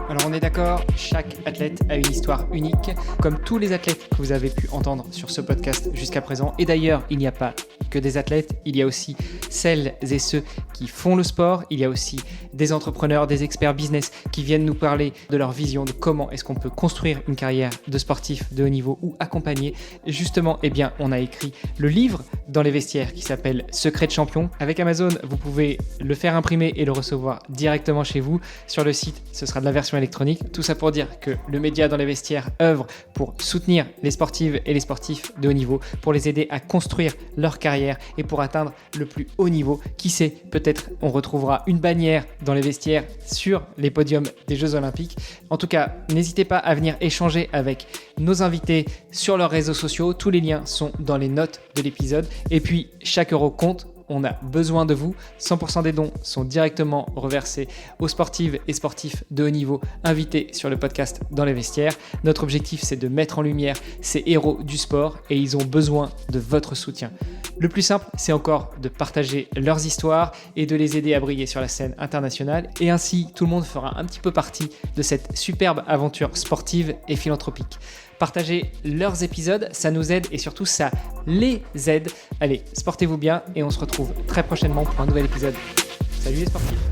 Alors on est d'accord, chaque athlète a une histoire unique, comme tous les athlètes que vous avez pu entendre sur ce podcast jusqu'à présent. Et d'ailleurs, il n'y a pas que des athlètes, il y a aussi celles et ceux qui font le sport, il y a aussi des entrepreneurs, des experts business qui viennent nous parler de leur vision, de comment est-ce qu'on peut construire une carrière de sportif de haut niveau ou accompagner. Et justement, on a écrit le livre dans les vestiaires qui s'appelle Secret de champion. Avec Amazon, vous pouvez le faire imprimer et le recevoir directement chez vous. Sur le site, ce sera de la version électronique. Tout ça pour dire que le média dans les vestiaires œuvre pour soutenir les sportives et les sportifs de haut niveau, pour les aider à construire leur carrière et pour atteindre le plus haut niveau. Qui sait, peut-être on retrouvera une bannière dans les vestiaires sur les podiums des Jeux Olympiques. En tout cas, n'hésitez pas à venir échanger avec nos invités sur leurs réseaux sociaux. Tous les liens sont dans les notes de l'épisode. Et puis, chaque euro compte. on a besoin de vous. 100% des dons sont directement reversés aux sportives et sportifs de haut niveau invités sur le podcast Dans les vestiaires. Notre objectif, c'est de mettre en lumière ces héros du sport et ils ont besoin de votre soutien. Le plus simple, c'est encore de partager leurs histoires et de les aider à briller sur la scène internationale. Et ainsi, tout le monde fera un petit peu partie de cette superbe aventure sportive et philanthropique. Partagez leurs épisodes, ça nous aide et surtout ça les aide. Allez, sportez-vous bien et on se retrouve très prochainement pour un nouvel épisode. Salut les sportifs!